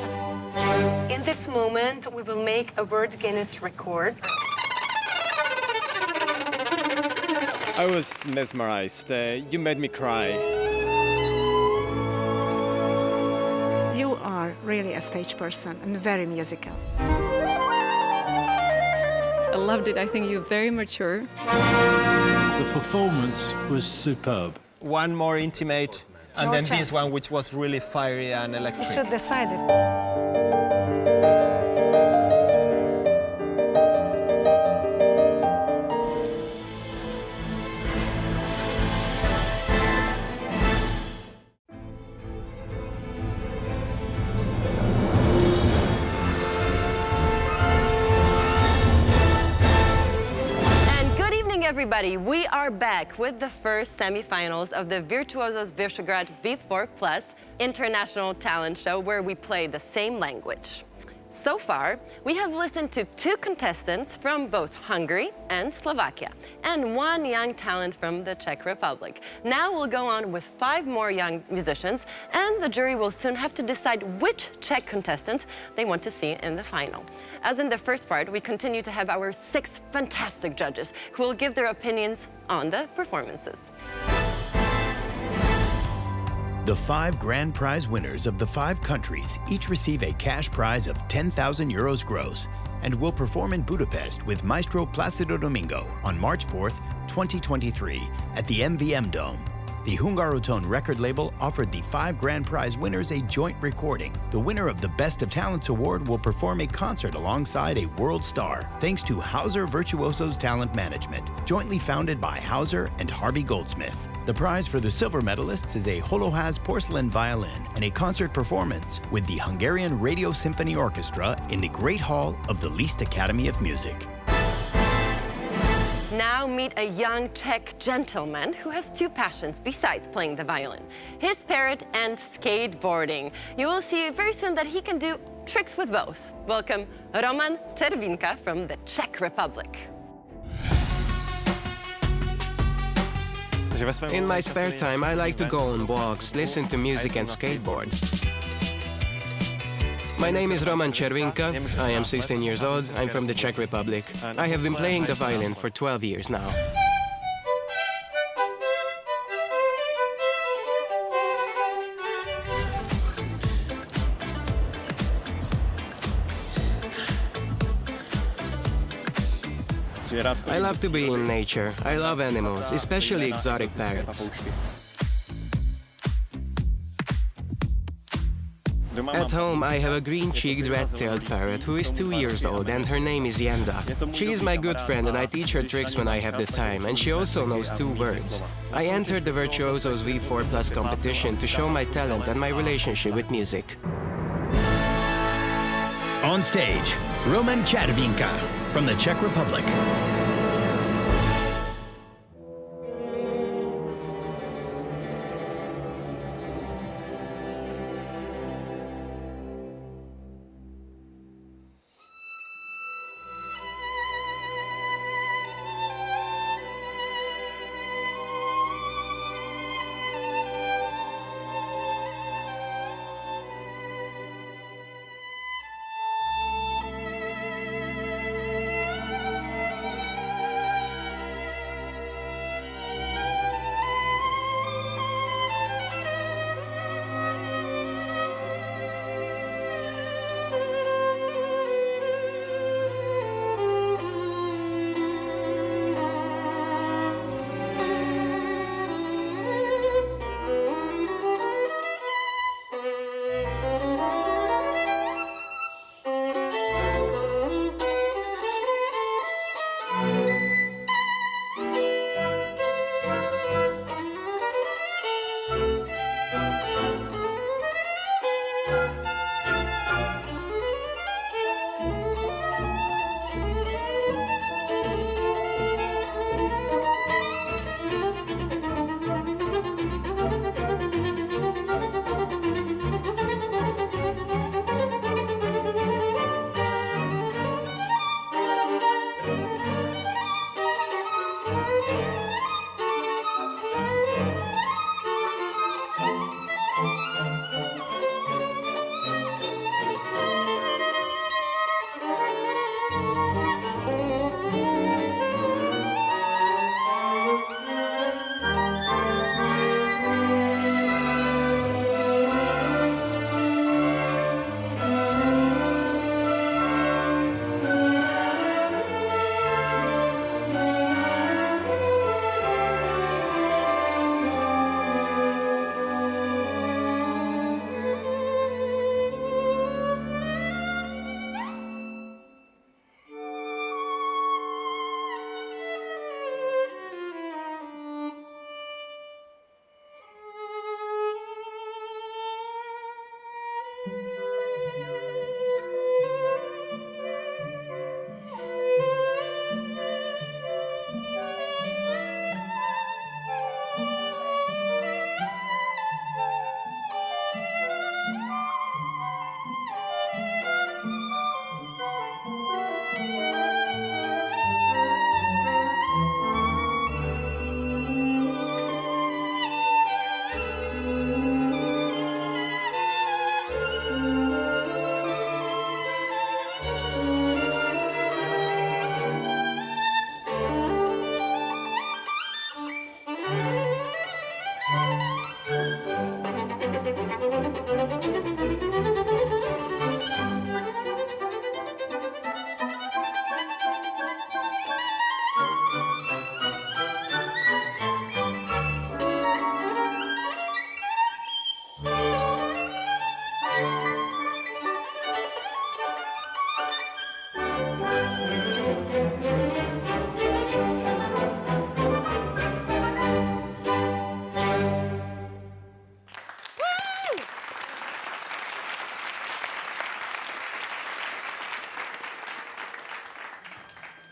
In this moment, we will make a World Guinness record. I was mesmerized. You made me cry. You are really a stage person and very musical. I loved it. I think you're very mature. The performance was superb. One more intimate, and then this one, which was really fiery and electric. You should decide it. Everybody, we are back with the first semifinals of the Virtuosos V4 Plus International Talent Show, where we play the same language. So far, we have listened to 2 contestants from both Hungary and Slovakia, and 1 young talent from the Czech Republic. Now we'll go on with 5 more young musicians, and the jury will soon have to decide which Czech contestants they want to see in the final. As in the first part, we continue to have our 6 fantastic judges who will give their opinions on the performances. The 5 grand prize winners of the 5 countries each receive a cash prize of 10,000 euros gross and will perform in Budapest with Maestro Plácido Domingo on March 4th, 2023 at the MVM Dome. The Hungarotone record label offered the 5 grand prize winners a joint recording. The winner of the Best of Talents award will perform a concert alongside a world star, thanks to HAUSER Virtuosos Talent Management, jointly founded by HAUSER and Harvey Goldsmith. The prize for the silver medalists is a Holohaz porcelain violin and a concert performance with the Hungarian Radio Symphony Orchestra in the Great Hall of the Liszt Academy of Music. Now meet a young Czech gentleman who has 2 passions besides playing the violin: his parrot and skateboarding. You will see very soon that he can do tricks with both. Welcome Roman Červinka from the Czech Republic. In my spare time, I like to go on walks, listen to music and skateboard. My name is Roman Červinka. I am 16 years old. I'm from the Czech Republic. I have been playing the violin for 12 years now. I love to be in nature. I love animals, especially exotic parrots. At home, I have a green-cheeked red-tailed parrot who is 2 years old, and her name is Yenda. She is my good friend, and I teach her tricks when I have the time, and she also knows 2 words. I entered the Virtuosos V4 Plus competition to show my talent and my relationship with music. On stage, Roman Červinka from the Czech Republic.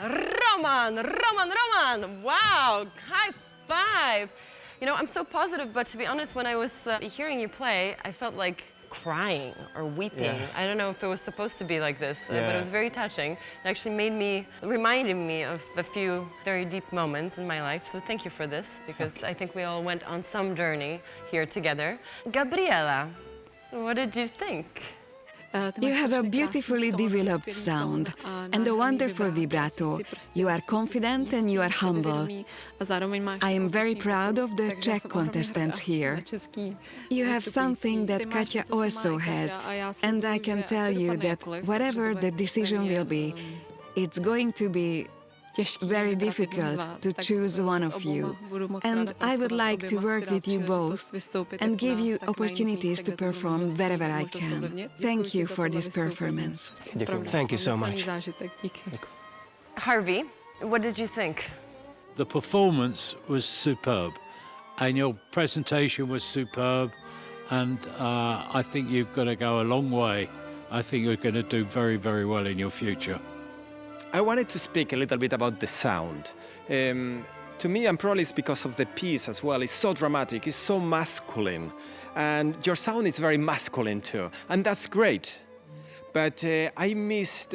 Roman! Wow, high five! You know, I'm so positive, but to be honest, when I was hearing you play, I felt like crying or weeping. Yeah. I don't know if it was supposed to be like this, but it was very touching. It actually reminded me of a few very deep moments in my life. So thank you for this, because I think we all went on some journey here together. Gabriela, what did you think? You have a beautifully developed sound and a wonderful vibrato. You are confident and you are humble. I am very proud of the Czech contestants here. You have something that Katja also has, and I can tell you that whatever the decision will be, it's going to be very difficult to choose one of you. And I would like to work with you both and give you opportunities to perform wherever I can. Thank you for this performance. Thank you so much. Harvey, what did you think? The performance was superb, and your presentation was superb, and I think you've got to go a long way. I think you're going to do very, very well in your future. I wanted to speak a little bit about the sound. To me, and probably it's because of the piece as well, it's so dramatic, it's so masculine. And your sound is very masculine too, and that's great. But I missed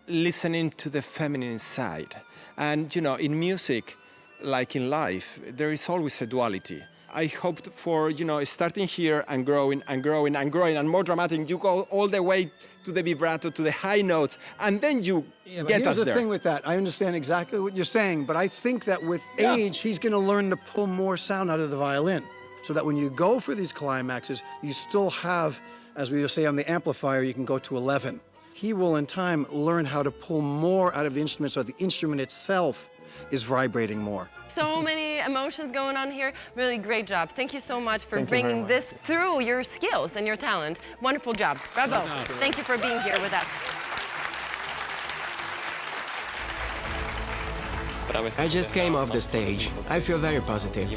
listening to the feminine side. And you know, in music, like in life, there is always a duality. I hoped for, you know, starting here and growing and growing and growing and more dramatic. You go all the way to the vibrato, to the high notes, and then you get us there. Here's the thing with that. I understand exactly what you're saying, but I think that with age, he's going to learn to pull more sound out of the violin, so that when you go for these climaxes, you still have, as we say on the amplifier, you can go to 11. He will, in time, learn how to pull more out of the instrument, so the instrument itself is vibrating more. So many emotions going on here. Really great job. Thank you so much for bringing this through your skills and your talent. Wonderful job. Bravo. Thank you for being here with us. I just came off the stage. I feel very positive.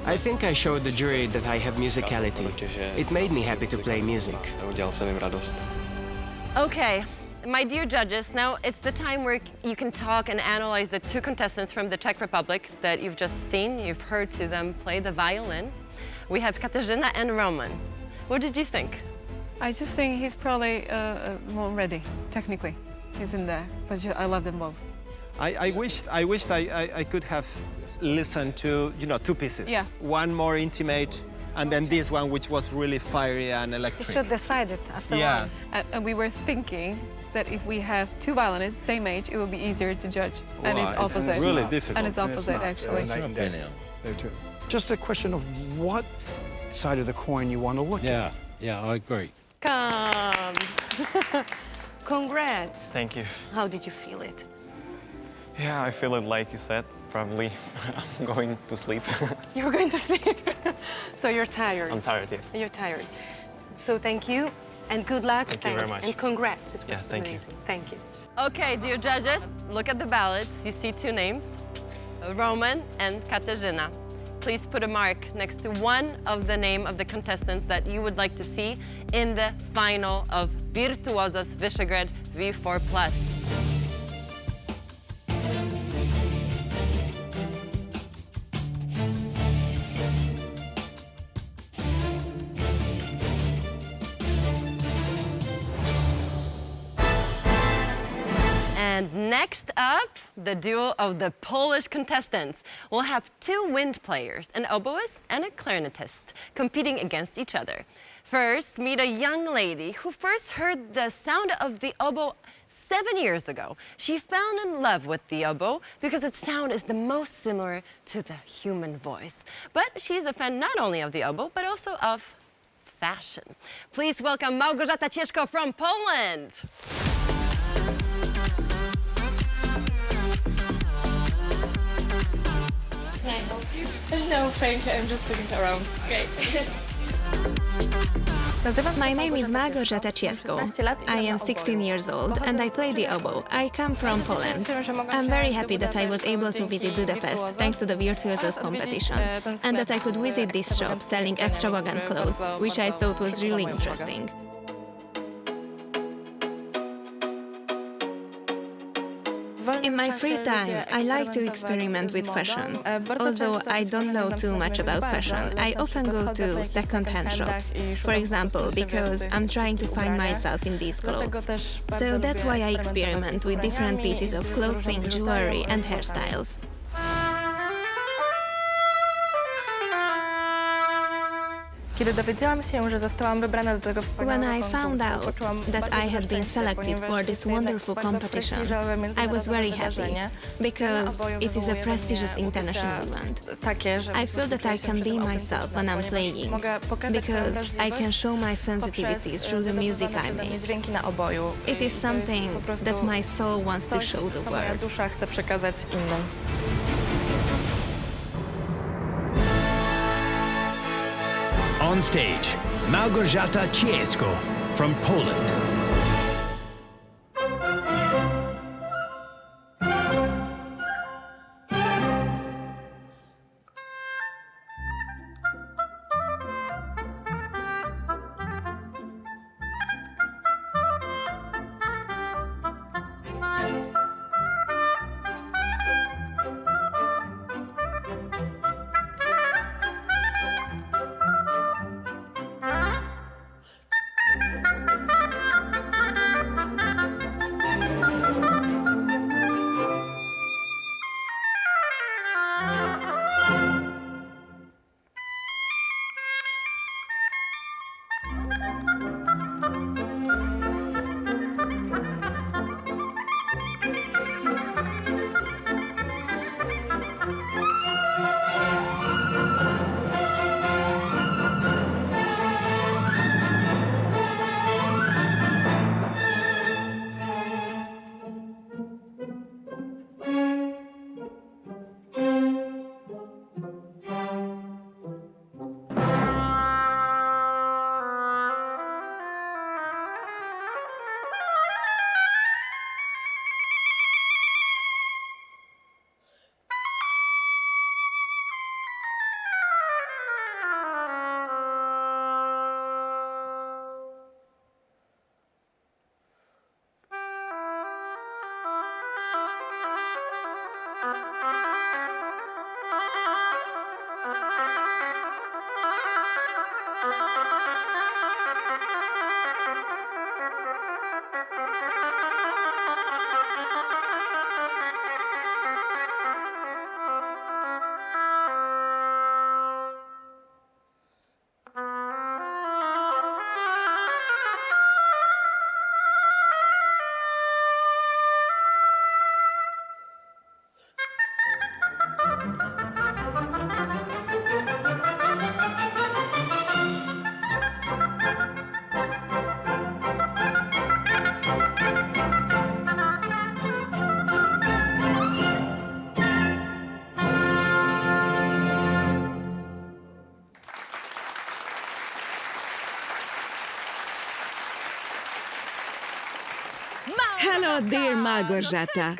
I think I showed the jury that I have musicality. It made me happy to play music. Okay. My dear judges, now it's the time where you can talk and analyze the two contestants from the Czech Republic that you've just seen. You've heard to them play the violin. We have Katarzyna and Roman. What did you think? I just think he's probably more ready, technically. He's in there, but I love them both. I wished I could have listened to, you know, two pieces. Yeah. One more intimate, and then this one, which was really fiery and electric. You should decide it after Yeah. And we were thinking that if we have two violinists, same age, it will be easier to judge. And it's opposite. It's really difficult. And it's opposite, actually. Night and day. There too. Just a question of what side of the coin you want to look at. Yeah, I agree. Come. Congrats. Thank you. How did you feel it? Yeah, I feel it like you said. Probably I'm going to sleep. You're going to sleep. So you're tired. I'm tired, yeah. You're tired. So thank you and good luck. Thank you very much. And congrats. It was thank amazing. you. Thank you. Okay, dear judges, look at the ballot. You see two names, Roman and Katarzyna. Please put a mark next to one of the name of the contestants that you would like to see in the final of Virtuosos Visegrad V4+. And next up, the duo of the Polish contestants. We'll have two wind players, an oboist and a clarinetist, competing against each other. First, meet a young lady who first heard the sound of the oboe 7 years ago. She fell in love with the oboe because its sound is the most similar to the human voice. But she's a fan not only of the oboe, but also of fashion. Please welcome Małgorzata Cieszko from Poland. Can I help you? No, thank you. I'm just looking around. Okay. My name is Małgorzata Cieszko. I am 16 years old and I play the oboe. I come from Poland. I'm very happy that I was able to visit Budapest thanks to the Virtuosos competition and that I could visit this shop selling extravagant clothes, which I thought was really interesting. In my free time, I like to experiment with fashion. Although I don't know too much about fashion, I often go to second-hand shops, for example, because I'm trying to find myself in these clothes. So that's why I experiment with different pieces of clothing, jewelry and hairstyles. When I found out that I had been selected for this wonderful competition, I was very happy, because it is a prestigious international event. I feel that I can be myself when I'm playing, because I can show my sensitivities through the music I make. It is something that my soul wants to show the world. On stage, Małgorzata Ciężko from Poland. Hello, dear Małgorzata.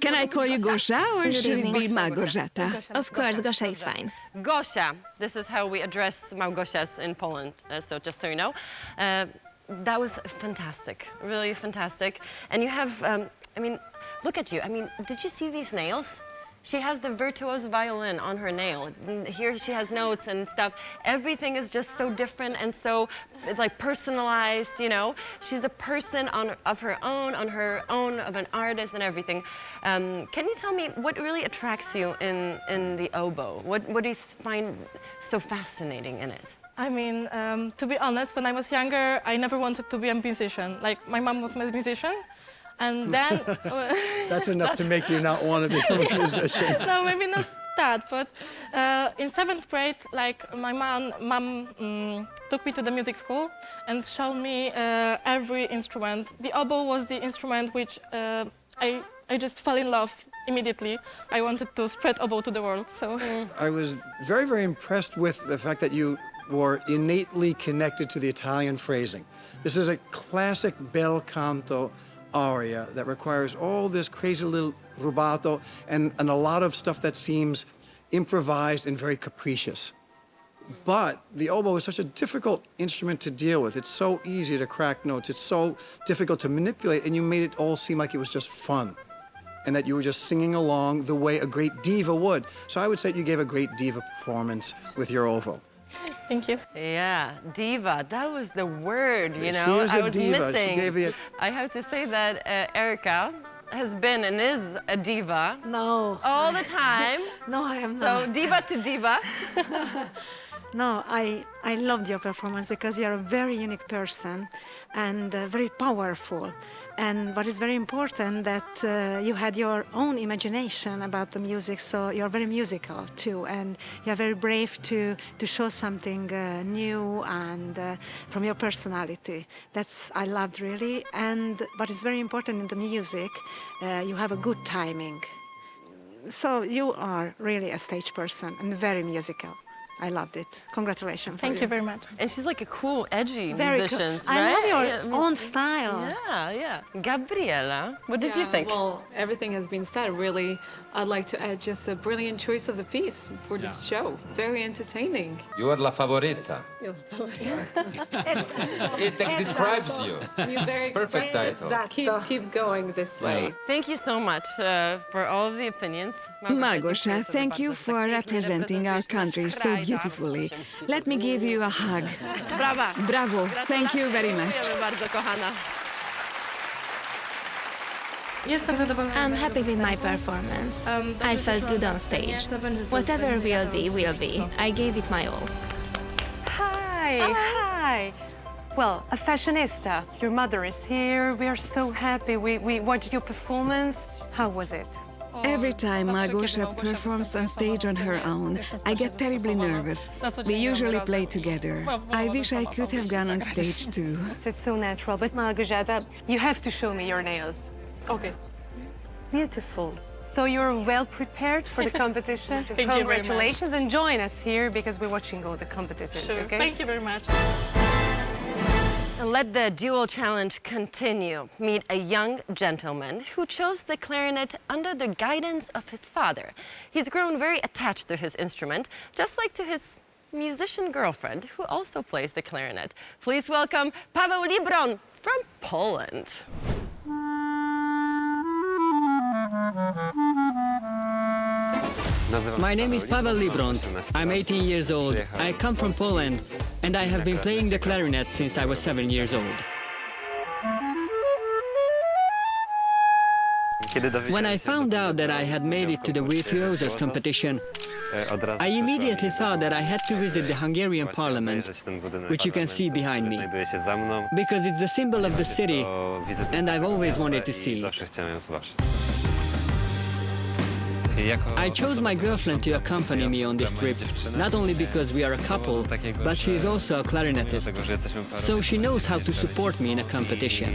Can I call you Gosia or should it be Małgorzata? Of course, Gosia is fine. Gosia. This is how we address Małgosias in Poland, so just so you know. That was fantastic, really fantastic. And you have, I mean, look at you. I mean, did you see these nails? She has the virtuoso violin on her nail. Here she has notes and stuff. Everything is just so different and so like personalized, you know. She's a person of her own, of an artist and everything. Can you tell me what really attracts you in the oboe? What do you find so fascinating in it? I mean, to be honest, when I was younger, I never wanted to be a musician. Like, my mom was a musician. And then... That's enough to make you not want to become a musician. No, maybe not that, but in 7th grade, like, my mom took me to the music school and showed me every instrument. The oboe was the instrument which I just fell in love immediately. I wanted to spread oboe to the world, so... I was very, very impressed with the fact that you were innately connected to the Italian phrasing. This is a classic bel canto aria that requires all this crazy little rubato and a lot of stuff that seems improvised and very capricious. But the oboe is such a difficult instrument to deal with. It's so easy to crack notes. It's so difficult to manipulate, and you made it all seem like it was just fun. and that you were just singing along the way a great diva would. So I would say you gave a great diva performance with your oboe. Thank you. Yeah, diva. That was the word, you know. She was a I was diva. missing. She gave the... I have to say that Erika has been and is a diva. No. All the time. No, I am not. So diva to diva. No, I loved your performance because you're a very unique person and very powerful. And what is very important that you had your own imagination about the music, so you're very musical too, and you're very brave to show something new and from your personality. That's I loved really. And what is very important in the music, you have a good timing. So you are really a stage person and very musical. I loved it. Congratulations. Thank you very much. And she's like a cool, edgy Very musician, cool. right? I love your own style. Yeah, yeah. Gabriela, what did you think? Well, everything has been said. Really, I'd like to add just a brilliant choice of the piece for this show. Very entertaining. You are la favorita. It describes you. You're very Perfect title. Keep going this way. Thank you so much for all of the opinions. Małgosia, thank you for representing our country so beautifully. Let me give you a hug. Brawa. Bravo. Thank you very much. Dziękujemy bardzo, kochana. I'm happy with my performance. I felt good on stage. Whatever will be, will be. I gave it my all. Hi, hi. Well, a fashionista. Your mother is here. We are so happy. We watched your performance. How was it? Every time Małgosia performs on stage on her own, I get terribly nervous. We usually play together. I wish I could have gone on stage too. It's so natural, but Małgorzata, you have to show me your nails. Okay. Beautiful. So you're well prepared for the competition. Thank you very much. Congratulations, and join us here because we're watching all the competitors. Sure. Okay? Thank you very much. And let the dual challenge continue. Meet a young gentleman who chose the clarinet under the guidance of his father. He's grown very attached to his instrument, just like to his musician girlfriend, who also plays the clarinet. Please welcome Paweł Libron from Poland. My name is Paweł Libron. I'm 18 years old. I come from Poland, and I have been playing the clarinet since I was 7 years old. When I found out that I had made it to the Virtuosos competition, I immediately thought that I had to visit the Hungarian parliament, which you can see behind me, because it's the symbol of the city, and I've always wanted to see it. I chose my girlfriend to accompany me on this trip, not only because we are a couple, but she is also a clarinetist, so she knows how to support me in a competition.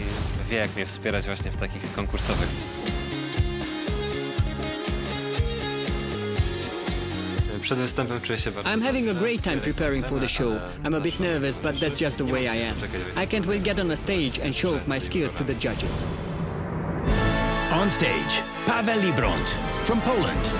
I'm having a great time preparing for the show. I'm a bit nervous, but that's just the way I am. I can't wait to get on a stage and show off my skills to the judges. On stage, Paweł Libron from Poland.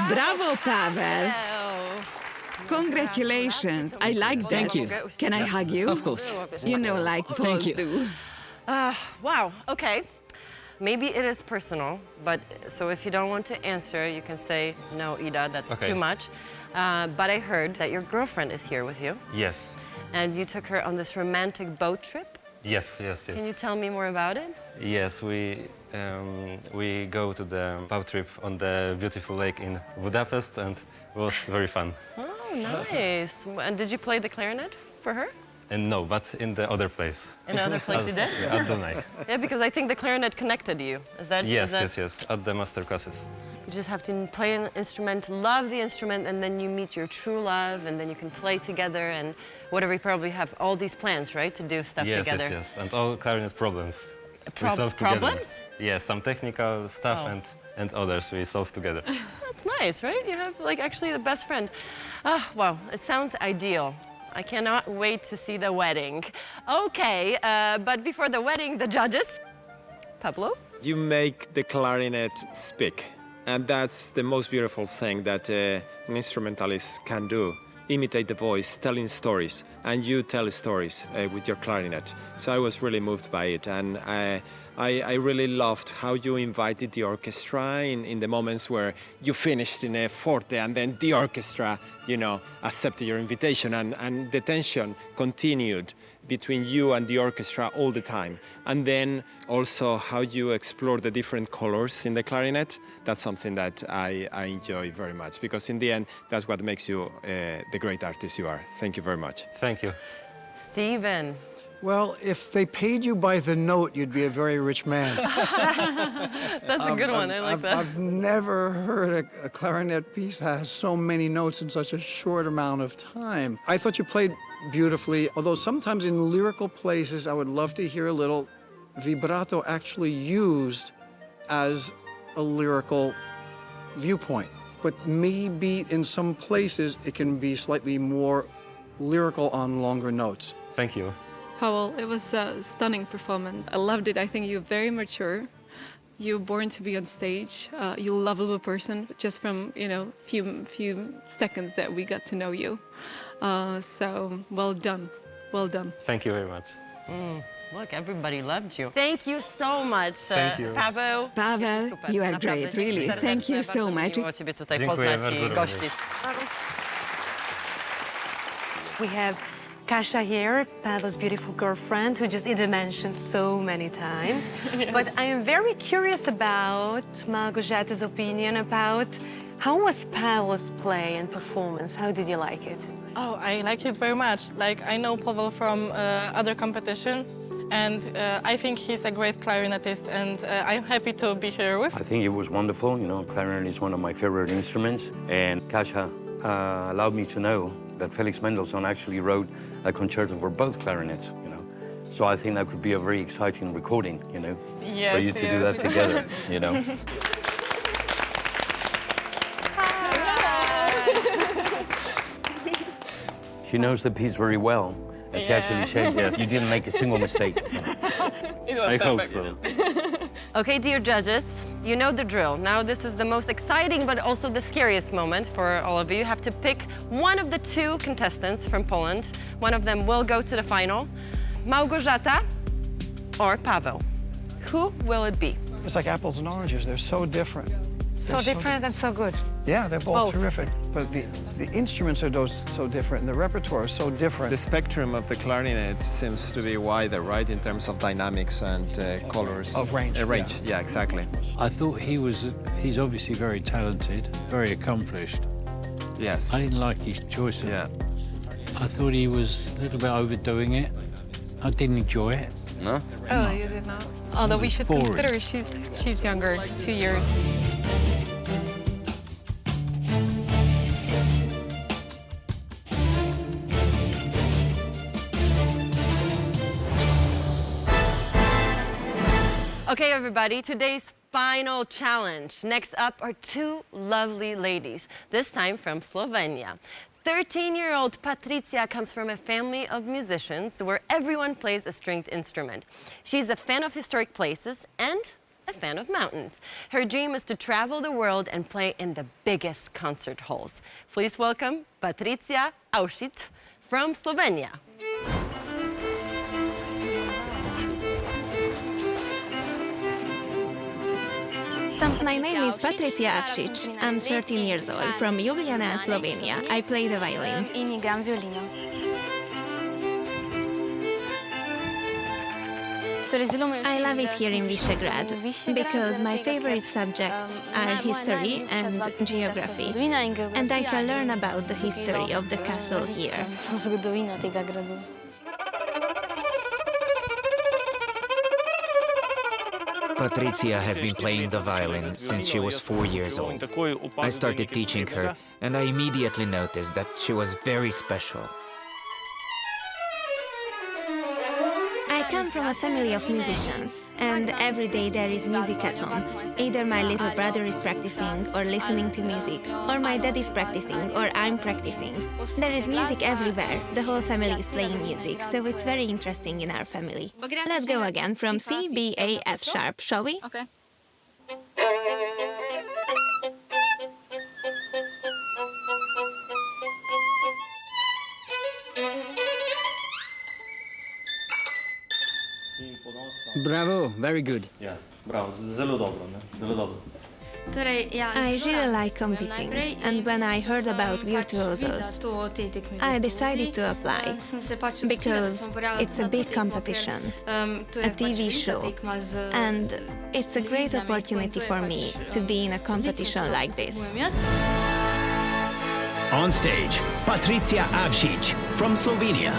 Bravo, Pavel. Congratulations. I like that. Thank you. Can I hug you? Of course. You know, like Poles do. Wow, okay. Maybe it is personal, but so if you don't want to answer, you can say, no, Ida, that's Okay. too much. But I heard that your girlfriend is here with you, Yes. and you took her on this romantic boat trip. Yes, yes, yes. Can you tell me more about it? Yes, we go to the boat trip on the beautiful lake in Budapest, and it was very fun. Oh, nice. And did you play the clarinet for her? And no, but in the other place. In the other place you did? Yeah, at Dunaj. Yeah, because I think the clarinet connected you. Is that? Yes, is that... yes, yes. At the master classes. You just have to play an instrument, love the instrument, and then you meet your true love, and then you can play together, and whatever. You probably have all these plans, right, to do stuff Yes, together. yes, yes. And all clarinet problems. We solve together. Problems? Yes, some technical stuff Oh. and others we solve together. That's nice, right? You have like actually the best friend. Ah, wow, it sounds ideal. I cannot wait to see the wedding. Okay, but before the wedding, the judges. Pablo? You make the clarinet speak. And that's the most beautiful thing that an instrumentalist can do. Imitate the voice, telling stories. And you tell stories with your clarinet. So I was really moved by it. And I really loved how you invited the orchestra in the moments where you finished in a forte and then the orchestra, you know, accepted your invitation and the tension continued between you and the orchestra all the time. And then also how you explore the different colors in the clarinet. That's something that I enjoy very much because in the end, that's what makes you the great artist you are. Thank you very much. Thank you. Steven. Well, if they paid you by the note, you'd be a very rich man. That's a good one. I like that. I've never heard a clarinet piece that has so many notes in such a short amount of time. I thought you played beautifully, although sometimes in lyrical places, I would love to hear a little vibrato actually used as a lyrical viewpoint. But maybe in some places, it can be slightly more lyrical on longer notes. Thank you. Pavel, it was a stunning performance. I loved it. I think you're very mature. You're born to be on stage. You're a lovable person, just from, you know, few seconds that we got to know you. So well done, well done. Thank you very much. Look, everybody loved you. Thank you so much, Thank you. Paweł. Pavel, you are great, really. Thank you so much. Miło Ciebie tutaj Dziękuję poznać bardzo i gościć. We have Kasia here, Pavel's beautiful girlfriend, who just Ida mentioned so many times. Yes. But I am very curious about Małgorzate's opinion about how was Pavel's play and performance? How did you like it? Oh, I like it very much. Like, I know Pavel from other competition, and I think he's a great clarinetist, and I'm happy to be here with. I think it was wonderful. You know, clarinet is one of my favorite instruments, and Kasia allowed me to know that Felix Mendelssohn actually wrote a concerto for both clarinets, you know. So I think that could be a very exciting recording, you know, Yes, for you to do that together, you know. She knows the piece very well, and she actually said you didn't make a single mistake. It was I hope perfect. so. Okay, dear judges, you know the drill. Now this is the most exciting but also the scariest moment for all of you. You have to pick one of the two contestants from Poland. One of them will go to the final. Małgorzata or Paweł. Who will it be? It's like apples and oranges. They're so different. So different and so good. Yeah, they're both terrific. But the instruments are so different, and the repertoire is so different. The spectrum of the clarinet seems to be wider, right, in terms of dynamics and colors. Of range. Range, yeah, exactly. I thought he's obviously very talented, very accomplished. Yes. I didn't like his choice. Yeah. I thought he was a little bit overdoing it. I didn't enjoy it. No? Oh, you did not. Although we should boring. consider she's younger, 2 years. Okay, everybody, today's final challenge. Next up are two lovely ladies, this time from Slovenia. 13-year-old Patricia comes from a family of musicians where everyone plays a stringed instrument. She's a fan of historic places and a fan of mountains. Her dream is to travel the world and play in the biggest concert halls. Please welcome Patricia Aušić from Slovenia. My name is Patricia Aušić. I'm 13 years old, from Ljubljana, Slovenia. I play the violin. I love it here in Visegrad because my favorite subjects are history and geography, and I can learn about the history of the castle here. Patricia has been playing the violin since she was 4 years old. I started teaching her, and I immediately noticed that she was very special. I come from a family of musicians, and every day there is music at home. Either my little brother is practicing or listening to music, or my dad is practicing or I'm practicing. There is music everywhere. The whole family is playing music, so it's very interesting in our family. Let's go again from C, B, A, F sharp, shall we? Okay. Bravo, very good. Yeah, bravo, zelo dobro, zelo dobro. I really like competing, and when I heard about Virtuosos, I decided to apply, because it's a big competition, a TV show, and it's a great opportunity for me to be in a competition like this. On stage, Patricia Aušić from Slovenia.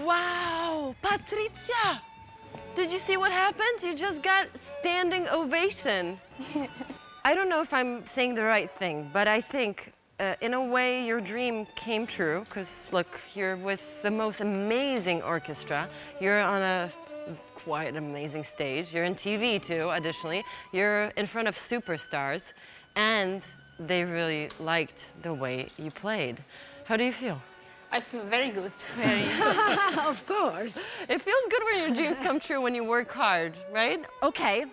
Wow, Patricia! Did you see what happened? You just got standing ovation. I don't know if I'm saying the right thing, but I think in a way your dream came true, because look, you're with the most amazing orchestra. You're on a quite amazing stage. You're in TV too, additionally. You're in front of superstars, and they really liked the way you played. How do you feel? I feel very good. Very. Of course. It feels good when your dreams come true, when you work hard, right? Okay,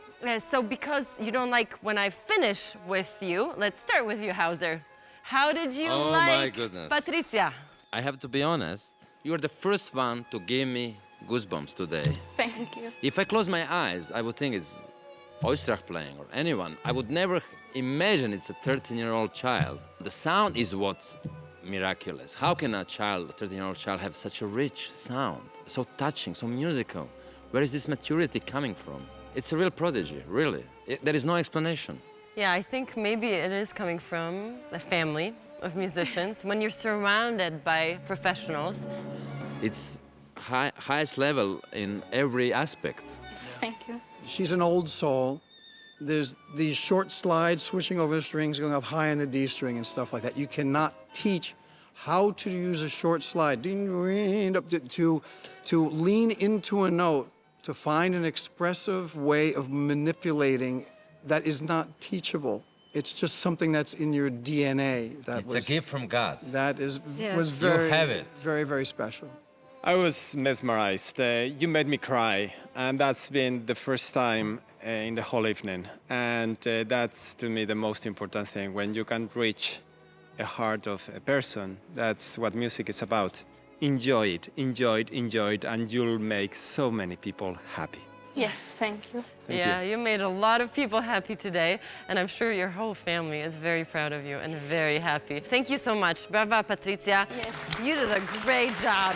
so because you don't like when I finish with you, let's start with you, HAUSER. How did you my goodness. Patricia? I have to be honest, you are the first one to give me goosebumps today. Thank you. If I close my eyes, I would think it's Oistrakh playing or anyone. I would never imagine it's a 13-year-old child. The sound is what's miraculous. How can a child, a 13-year-old child, have such a rich sound? So touching, so musical. Where is this maturity coming from? It's a real prodigy, really. There is no explanation. Yeah, I think maybe it is coming from a family of musicians. When you're surrounded by professionals. It's highest level in every aspect. Yes, thank you. She's an old soul. There's these short slides, switching over the strings, going up high in the D string and stuff like that. You cannot teach how to use a short slide, to lean into a note, to find an expressive way of manipulating that is not teachable. It's just something that's in your DNA. It's a gift from God. That is, yes. was very, you have it. very, very special. I was mesmerized. You made me cry, and that's been the first time in the whole evening. And that's, to me, the most important thing. When you can reach a heart of a person, that's what music is about. Enjoy it, enjoy it, enjoy it, and you'll make so many people happy. Yes, thank you. Thank you made a lot of people happy today, and I'm sure your whole family is very proud of you and very happy. Thank you so much. Brava, Patricia. Yes. You did a great job.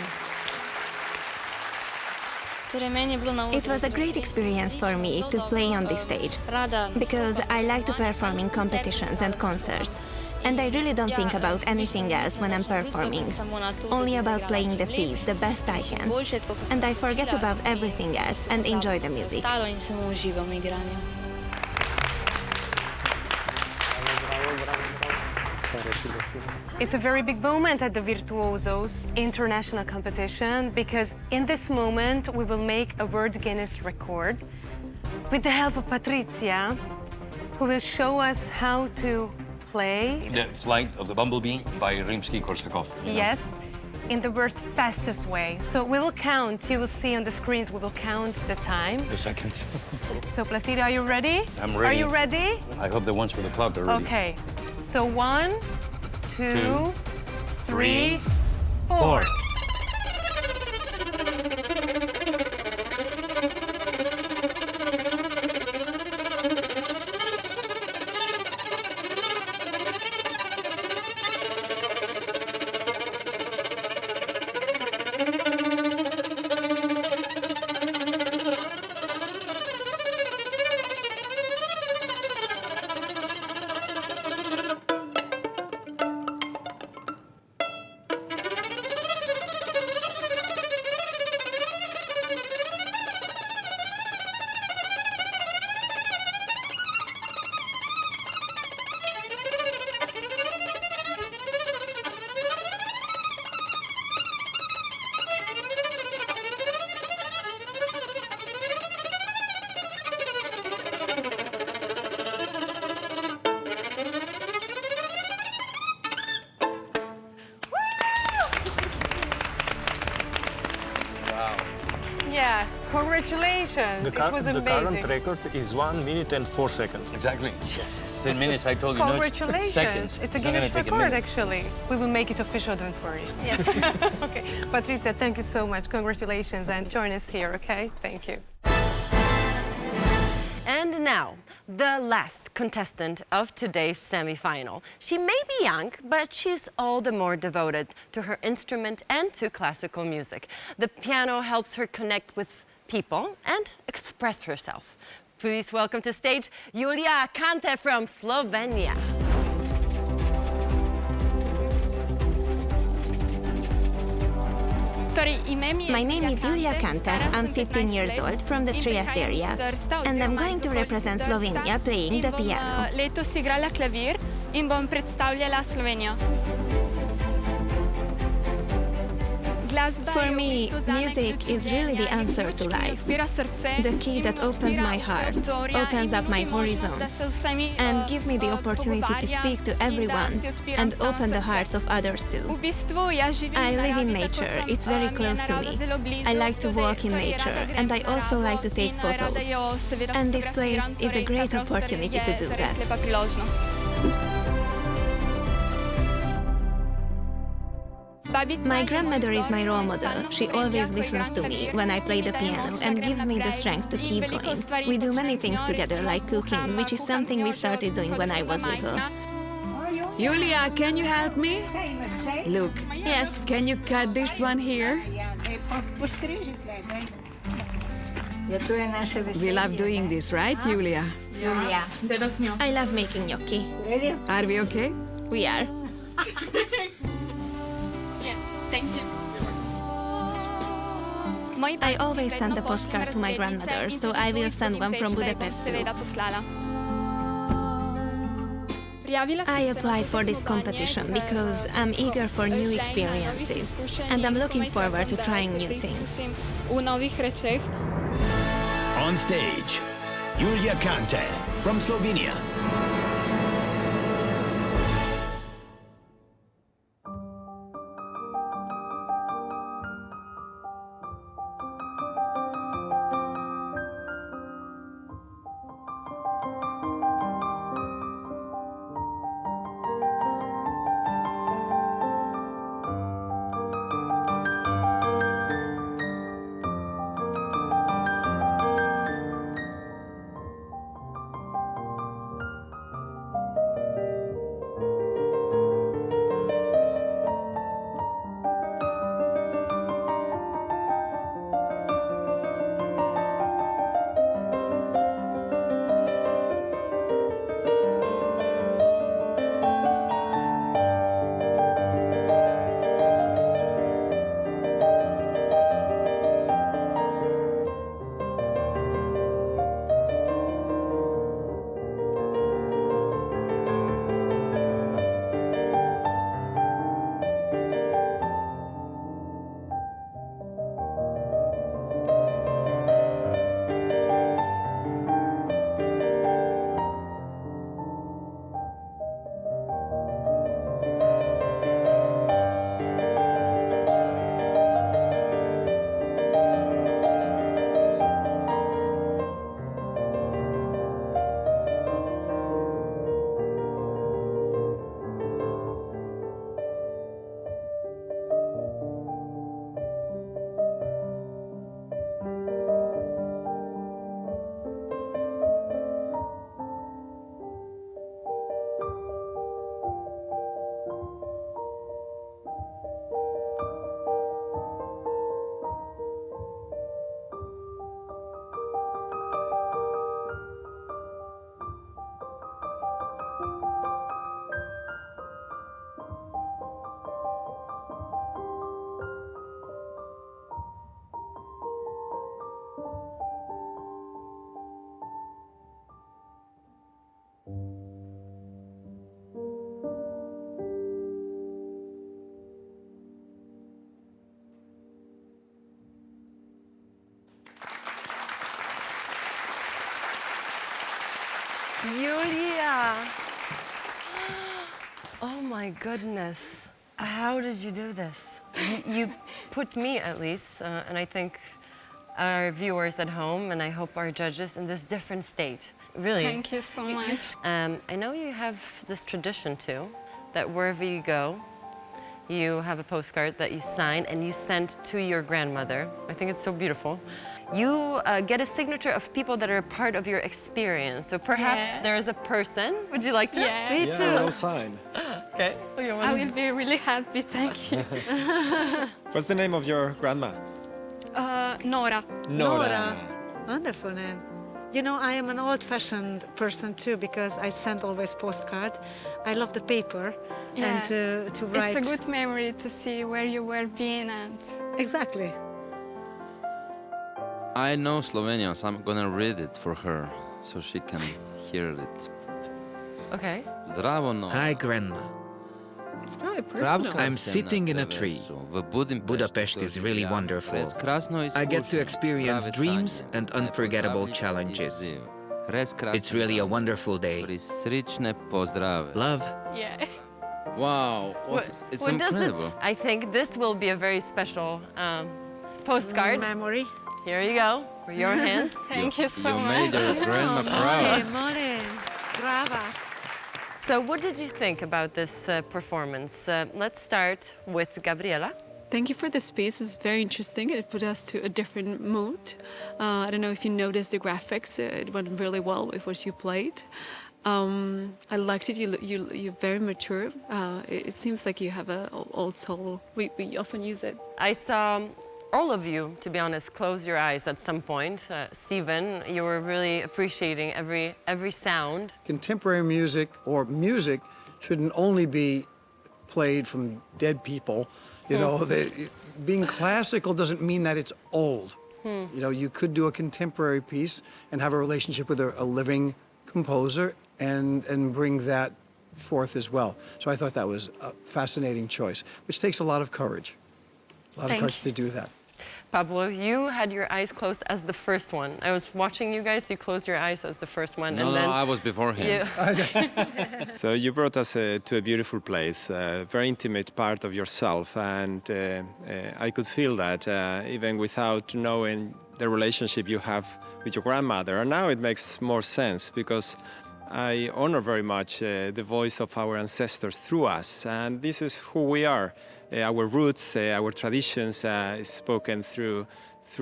It was a great experience for me to play on this stage, because I like to perform in competitions and concerts. And I really don't think about anything else when I'm performing, only about playing the piece the best I can. And I forget about everything else and enjoy the music. It's a very big moment at the Virtuosos International Competition, because in this moment we will make a World Guinness record with the help of Patricia, who will show us how to play The Flight of the Bumblebee by Rimsky-Korsakov. Yes, in the world's fastest way. So we will count, you will see on the screens, we will count the time. The seconds. So Plácido, are you ready? I'm ready. Are you ready? I hope the ones with the clock are ready. Okay, so 1, 2, 3, 4. 4. Yeah, congratulations. It was amazing. The current record is 1 minute and 4 seconds. Exactly. Yes. 10 minutes, I told you. Congratulations. No, it's seconds. It's a Guinness record, actually. We will make it official, don't worry. Yes. Okay. Patricia, thank you so much. Congratulations, and join us here, okay? Thank you. And now, the last contestant of today's semi-final. She may be young, but she's all the more devoted to her instrument and to classical music. The piano helps her connect with people and express herself. Please welcome to stage Julia Kante from Slovenia. My name is Julia Kanta. I'm 15 years old from the Trieste area, and I'm going to represent Slovenia playing the piano. Letos igrala klavir in bom predstavljala Slovenijo. For me, music is really the answer to life, the key that opens my heart, opens up my horizons, and gives me the opportunity to speak to everyone and open the hearts of others too. I live in nature, it's very close to me. I like to walk in nature, and I also like to take photos. And this place is a great opportunity to do that. My grandmother is my role model. She always listens to me when I play the piano and gives me the strength to keep going. We do many things together, like cooking, which is something we started doing when I was little. Julia, can you help me? Look. Yes. Can you cut this one here? We love doing this, right, Julia? I love making gnocchi. Are we okay? We are. Thank you. I always send a postcard to my grandmother, so I will send one from Budapest too. I applied for this competition because I'm eager for new experiences, and I'm looking forward to trying new things. On stage, Julia Kanta from Slovenia. Julia! Oh my goodness. How did you do this? You put me, at least, and I think our viewers at home, and I hope our judges, in this different state. Really. Thank you so much. I know you have this tradition, too, that wherever you go, you have a postcard that you sign and you send to your grandmother. I think it's so beautiful. You get a signature of people that are a part of your experience. So perhaps there's a person. Would you like to? Yeah. Me too. Yeah, we'll sign. Okay. I will be really happy, thank you. What's the name of your grandma? Nora. Nora. Wonderful name. You know, I am an old-fashioned person too because I send always postcard. I love the paper and to write. It's a good memory to see where you were being and... Exactly. I know Slovenian, so I'm gonna read it for her so she can hear it. Okay. Zdravo, no. Hi, Grandma. It's probably personal. I'm sitting in a tree. Budapest is really wonderful. I get to experience dreams and unforgettable challenges. It's really a wonderful day. Love. Yeah. Wow, it's incredible. I think this will be a very special postcard. Memory. Here you go, for your hands. Thank you so much. You made your grandma proud. Brava. So what did you think about this performance? Let's start with Gabriela. Thank you for this piece. It's very interesting. It put us to a different mood. I don't know if you noticed the graphics. It went really well with what you played. I liked it. You're very mature. It seems like you have an old soul. We often use it. I saw all of you, to be honest, close your eyes at some point. Steven, you were really appreciating every sound. Contemporary music or music shouldn't only be played from dead people. You know, being classical doesn't mean that it's old. You know, you could do a contemporary piece and have a relationship with a living composer and bring that forth as well. So I thought that was a fascinating choice, which takes a lot of courage. A lot of courage to do that. Pablo, you had your eyes closed as the first one. I was watching you guys, you closed your eyes as the first one. No, I was before him. So you brought us to a beautiful place, a very intimate part of yourself, and I could feel that even without knowing the relationship you have with your grandmother. And now it makes more sense because I honor very much the voice of our ancestors through us, and this is who we are. Our roots, our traditions is spoken through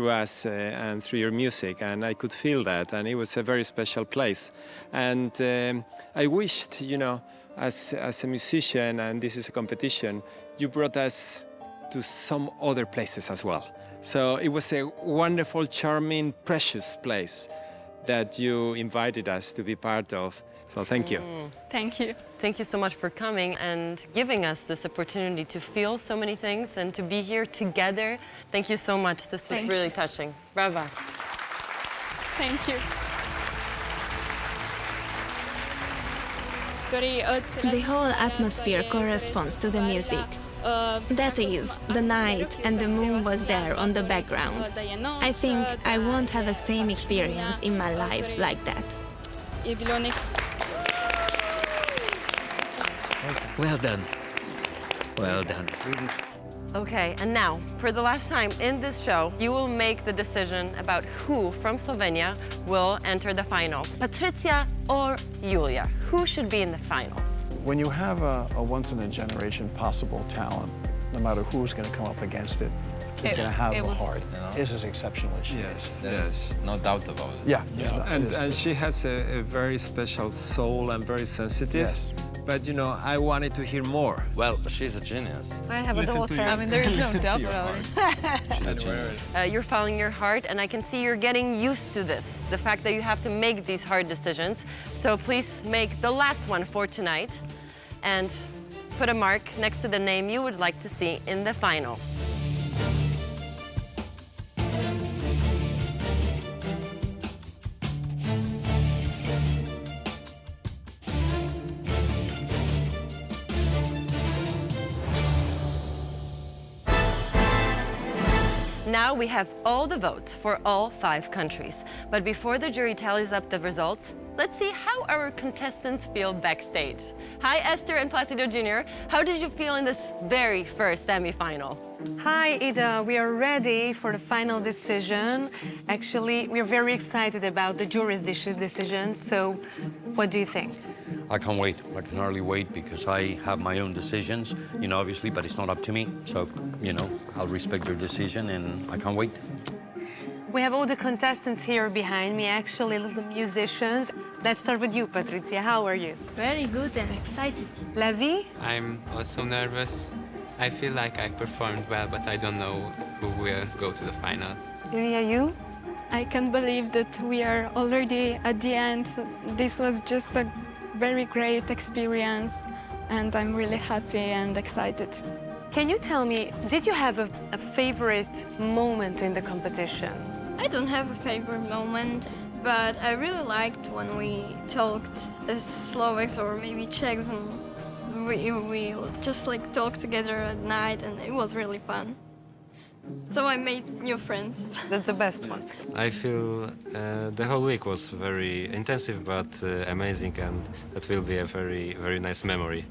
us and through your music, and I could feel that, and it was a very special place. And I wished, you know, as a musician, and this is a competition, you brought us to some other places as well. So it was a wonderful, charming, precious place that you invited us to be part of. So thank you. Thank you. Thank you so much for coming and giving us this opportunity to feel so many things and to be here together. Thank you so much. This was really touching. Brava. Thank you. The whole atmosphere corresponds to the music. That is, the night and the moon was there on the background. I think I won't have the same experience in my life like that. Well done. Well done. Okay, and now, for the last time in this show, you will make the decision about who from Slovenia will enter the final. Patricia or Julia? Who should be in the final? When you have a once-in-a-generation possible talent, no matter who's going to come up against it, is going to have a heart. Is as exceptional as she is. Yes, no doubt about it. Yeah. And she has a very special soul and very sensitive. Yes. But, you know, I wanted to hear more. Well, she's a genius. I have a daughter. I mean, there is no doubt about it. She's a genius. You're following your heart, and I can see you're getting used to this, the fact that you have to make these hard decisions. So please make the last one for tonight and put a mark next to the name you would like to see in the final. Now we have all the votes for all 5 countries. But before the jury tallies up the results, let's see how our contestants feel backstage. Hi, Eszter and Plácido Jr. How did you feel in this very first semi-final? Hi, Ida. We are ready for the final decision. Actually, we are very excited about the jury's decision. So, what do you think? I can't wait. I can hardly wait because I have my own decisions, you know, obviously, but it's not up to me. So, you know, I'll respect your decision and I can't wait. We have all the contestants here behind me, actually, little musicians. Let's start with you, Patricia. How are you? Very good and excited. Levi? I'm also nervous. I feel like I performed well, but I don't know who will go to the final. Iria, you? I can't believe that we are already at the end. This was just a very great experience, and I'm really happy and excited. Can you tell me, did you have a favorite moment in the competition? I don't have a favorite moment, but I really liked when we talked as Slovaks or maybe Czechs, and we just like talked together at night, and it was really fun. So I made new friends. That's the best one. I feel the whole week was very intensive but amazing, and that will be a very, very nice memory.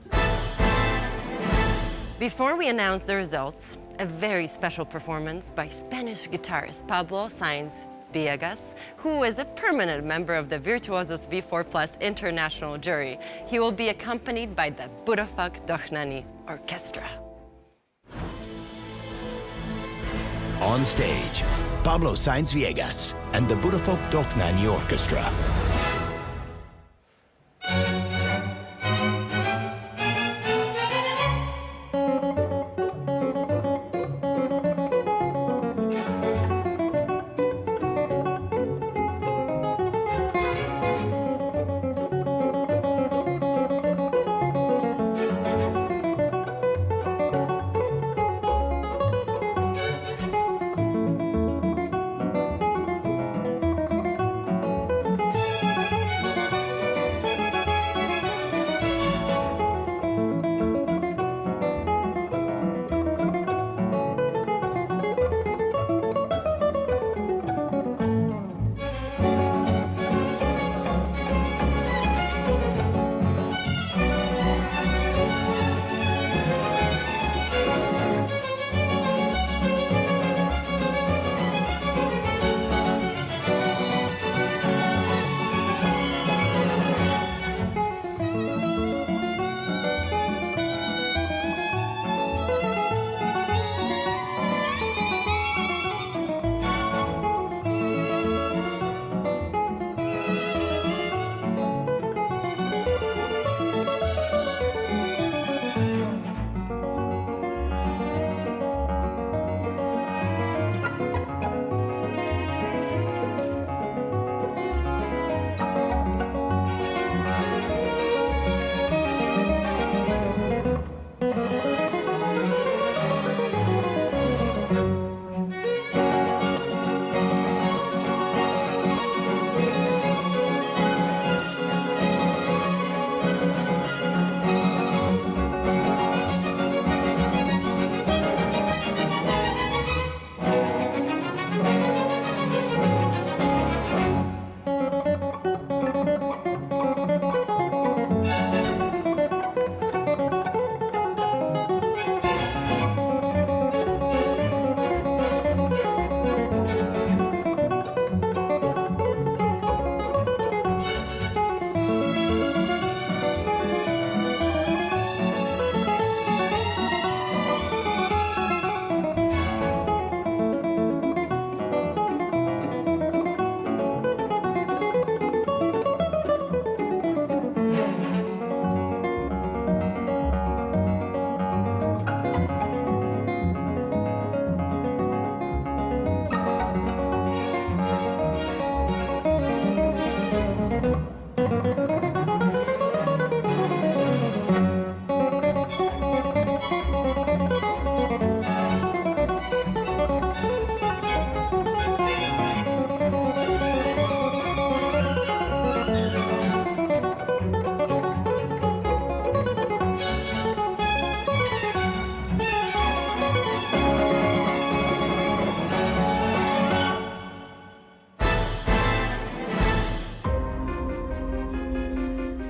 Before we announce the results, a very special performance by Spanish guitarist Pablo Sainz Villegas, who is a permanent member of the Virtuosos V4 international jury. He will be accompanied by the Budapest Dochnani Orchestra. On stage, Pablo Sainz Villegas and the Budapest Dochnani Orchestra.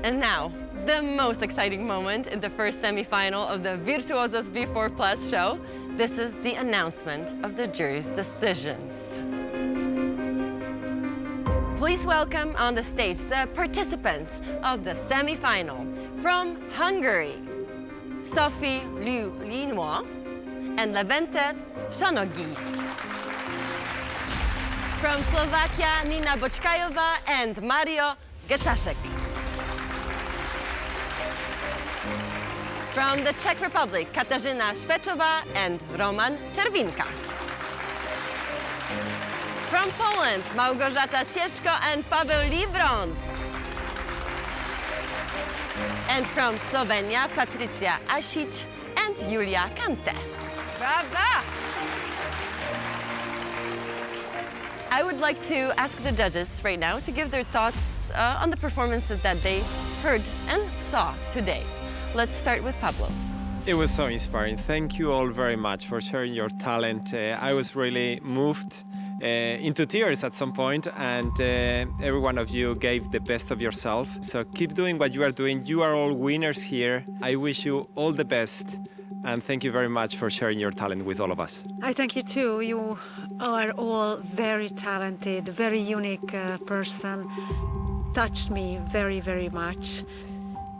And now, the most exciting moment in the first semi-final of the Virtuosos V4 show. This is the announcement of the jury's decisions. Please welcome on the stage the participants of the semi-final. From Hungary, Sophie Linois and Levente Shanogi. From Slovakia, Nina Bočkajová and Mario Getaszek. From the Czech Republic, Katarzyna Szpeczowa and Roman Czerwinka. From Poland, Małgorzata Cieszko and Paweł Librond. And from Slovenia, Patricia Asic and Julia Kante. Brava! I would like to ask the judges right now to give their thoughts on the performances that they heard and saw today. Let's start with Pablo. It was so inspiring. Thank you all very much for sharing your talent. I was really moved into tears at some point, and every one of you gave the best of yourself. So keep doing what you are doing. You are all winners here. I wish you all the best, and thank you very much for sharing your talent with all of us. I thank you too. You are all very talented, very unique person. Touched me very, very much.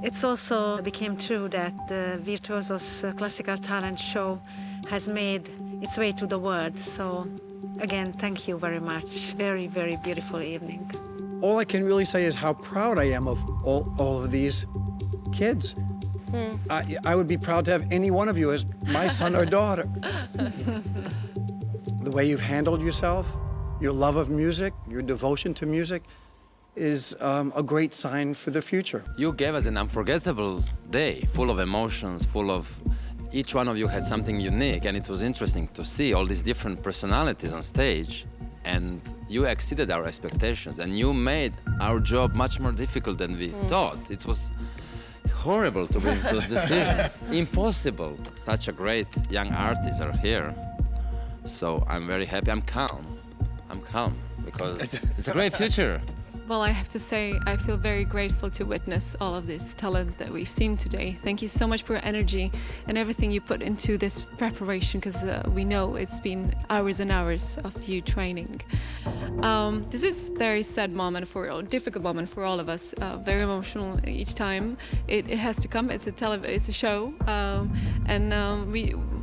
It's also became true that the Virtuosos Classical Talent Show has made its way to the world. So again, thank you very much. Very, very beautiful evening. All I can really say is how proud I am of all of these kids. I would be proud to have any one of you as my son or daughter. The way you've handled yourself, your love of music, your devotion to music, is a great sign for the future. You gave us an unforgettable day, full of emotions, full of... Each one of you had something unique, and it was interesting to see all these different personalities on stage, and you exceeded our expectations, and you made our job much more difficult than we thought. It was horrible to bring those decisions. Impossible. Such a great young artists are here. So I'm very happy. I'm calm. Because it's a great future. Well, I have to say, I feel very grateful to witness all of these talents that we've seen today. Thank you so much for your energy and everything you put into this preparation, because we know it's been hours and hours of you training. This is a very sad moment, difficult moment for all of us. Very emotional each time. It has to come. It's a show,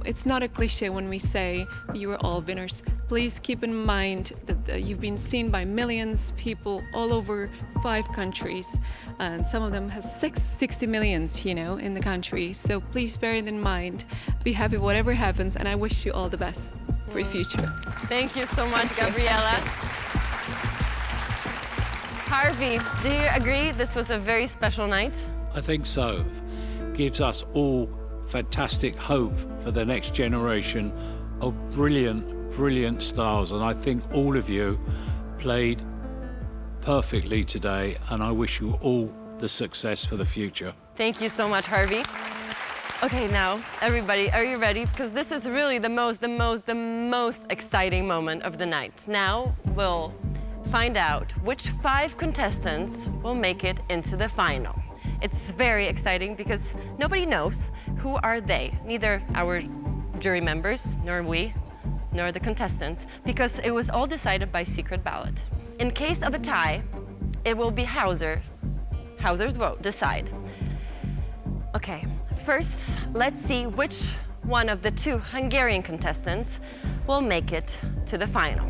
it's not a cliche when we say you are all winners. Please keep in mind that you've been seen by millions of people all over 5 countries, and some of them has 60 millions, in the country. So please bear it in mind. Be happy whatever happens, and I wish you all the best for your future. Thank you so much, Gabriela. Harvey, do you agree this was a very special night? I think so. Gives us all fantastic hope for the next generation of brilliant stars, and I think all of you played perfectly today, and I wish you all the success for the future. Thank you so much, Harvey. Okay, now, everybody, are you ready? Because this is really the most exciting moment of the night. Now, we'll find out which 5 contestants will make it into the final. It's very exciting because nobody knows who are they, neither our jury members, nor we, nor the contestants, because it was all decided by secret ballot. In case of a tie, it will be HAUSER's vote decide. Okay, first, let's see which one of the 2 Hungarian contestants will make it to the final.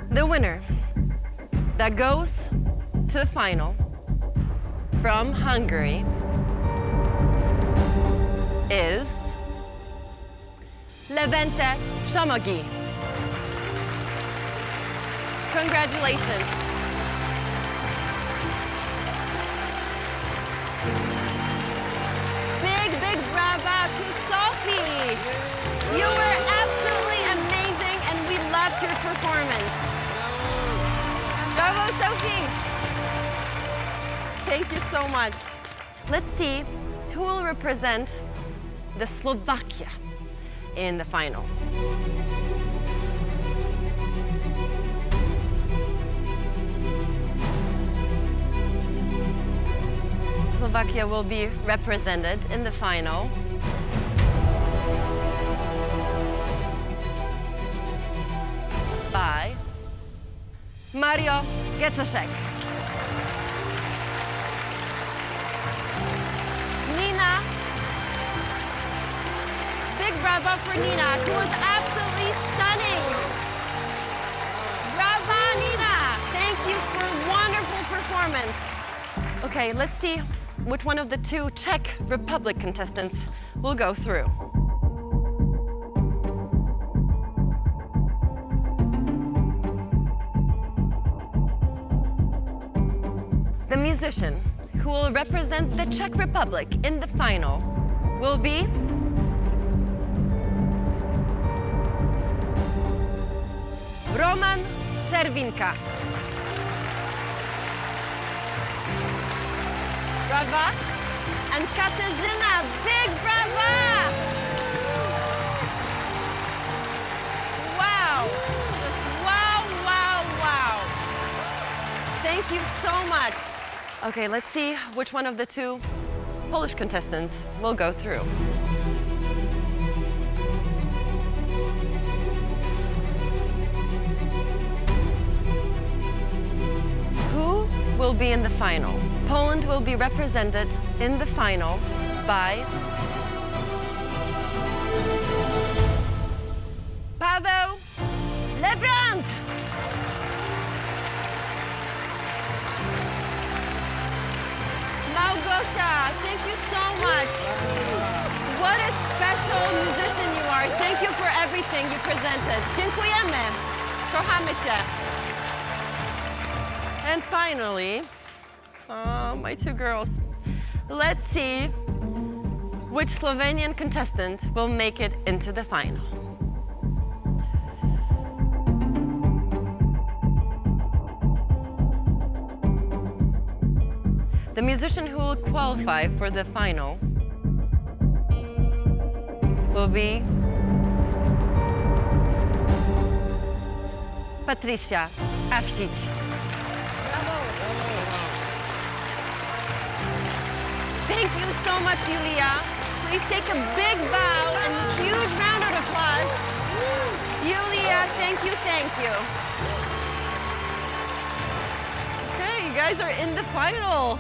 The winner that goes to the final from Hungary is Levente Somogyi. Congratulations. Big bravo to Sophie. You were absolutely amazing and we loved your performance. Bravo, Sophie. Thank you so much. Let's see who will represent the Slovakia in the final. Slovakia will be represented in the final by Mario Geczeszek. Nina, big bravo for Nina, who was absolutely stunning. Bravo, Nina. Thank you for a wonderful performance. Okay, let's see which one of the two Czech Republic contestants will go through. The musician who will represent the Czech Republic in the final will be Roman Czerwinka. Brava. And Katarzyna, big brava! Wow. Just wow, wow, wow. Thank you so much. Okay, let's see which one of the two Polish contestants will go through. Who will be in the final? Poland will be represented in the final by Paweł Lebrand. Małgosia, thank you so much. What a special musician you are. Thank you for everything you presented. Dziękujemy. Kochamy cię. And finally, my two girls. Let's see which Slovenian contestant will make it into the final. The musician who will qualify for the final will be Patricia Avšič. Thank you so much, Julia. Please take a big bow and a huge round of applause. Julia, thank you, thank you. Okay, you guys are in the final.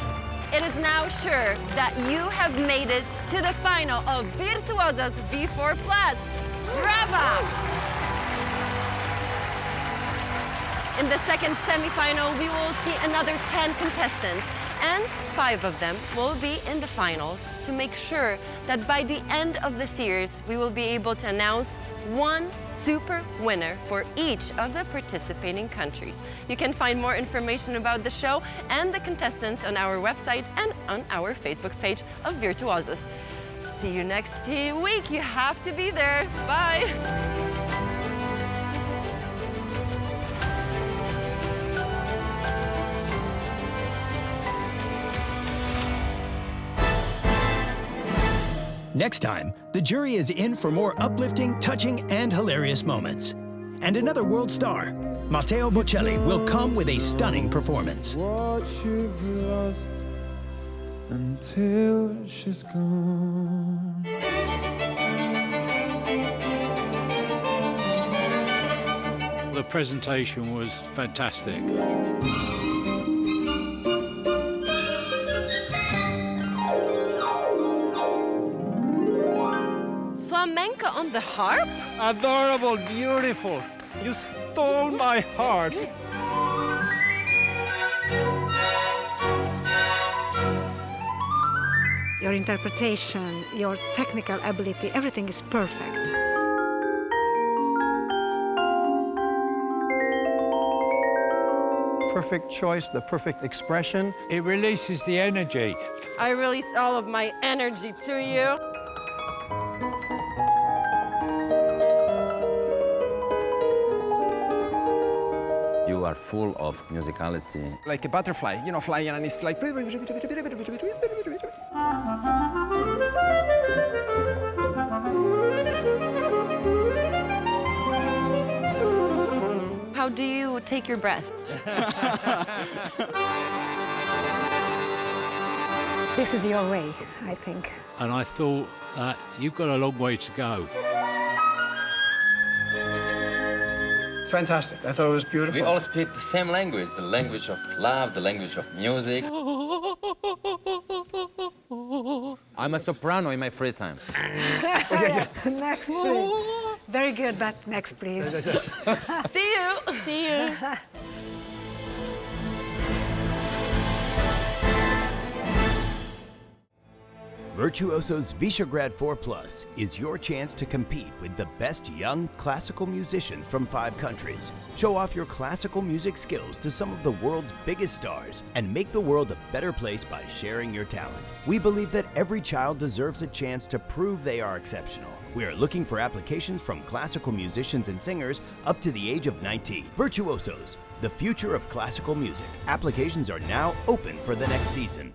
It is now sure that you have made it to the final of Virtuosos V4 Plus. Bravo! In the second semifinal, we will see another 10 contestants, and 5 of them will be in the final to make sure that by the end of the series, we will be able to announce one super winner for each of the participating countries. You can find more information about the show and the contestants on our website and on our Facebook page of Virtuosos. See you next week. You have to be there. Bye. Next time, the jury is in for more uplifting, touching, and hilarious moments. And another world star, Matteo Bocelli, will come with a stunning performance. What you've lost until she's gone. The presentation was fantastic. Flamenco on the harp? Adorable, beautiful. You stole my heart. Your interpretation, your technical ability, everything is perfect. Perfect choice, the perfect expression. It releases the energy. I release all of my energy to you. You are full of musicality. Like a butterfly, you know, flying, and it's like... How do you take your breath? This is your way, I think. And I thought, you've got a long way to go. Fantastic. I thought it was beautiful. We all speak the same language, the language of love, the language of music. I'm a soprano in my free time. Next, please. Very good, but next, please. See you. See you. Virtuosos Visegrad 4+ is your chance to compete with the best young classical musicians from 5 countries. Show off your classical music skills to some of the world's biggest stars and make the world a better place by sharing your talent. We believe that every child deserves a chance to prove they are exceptional. We are looking for applications from classical musicians and singers up to the age of 19. Virtuosos, the future of classical music. Applications are now open for the next season.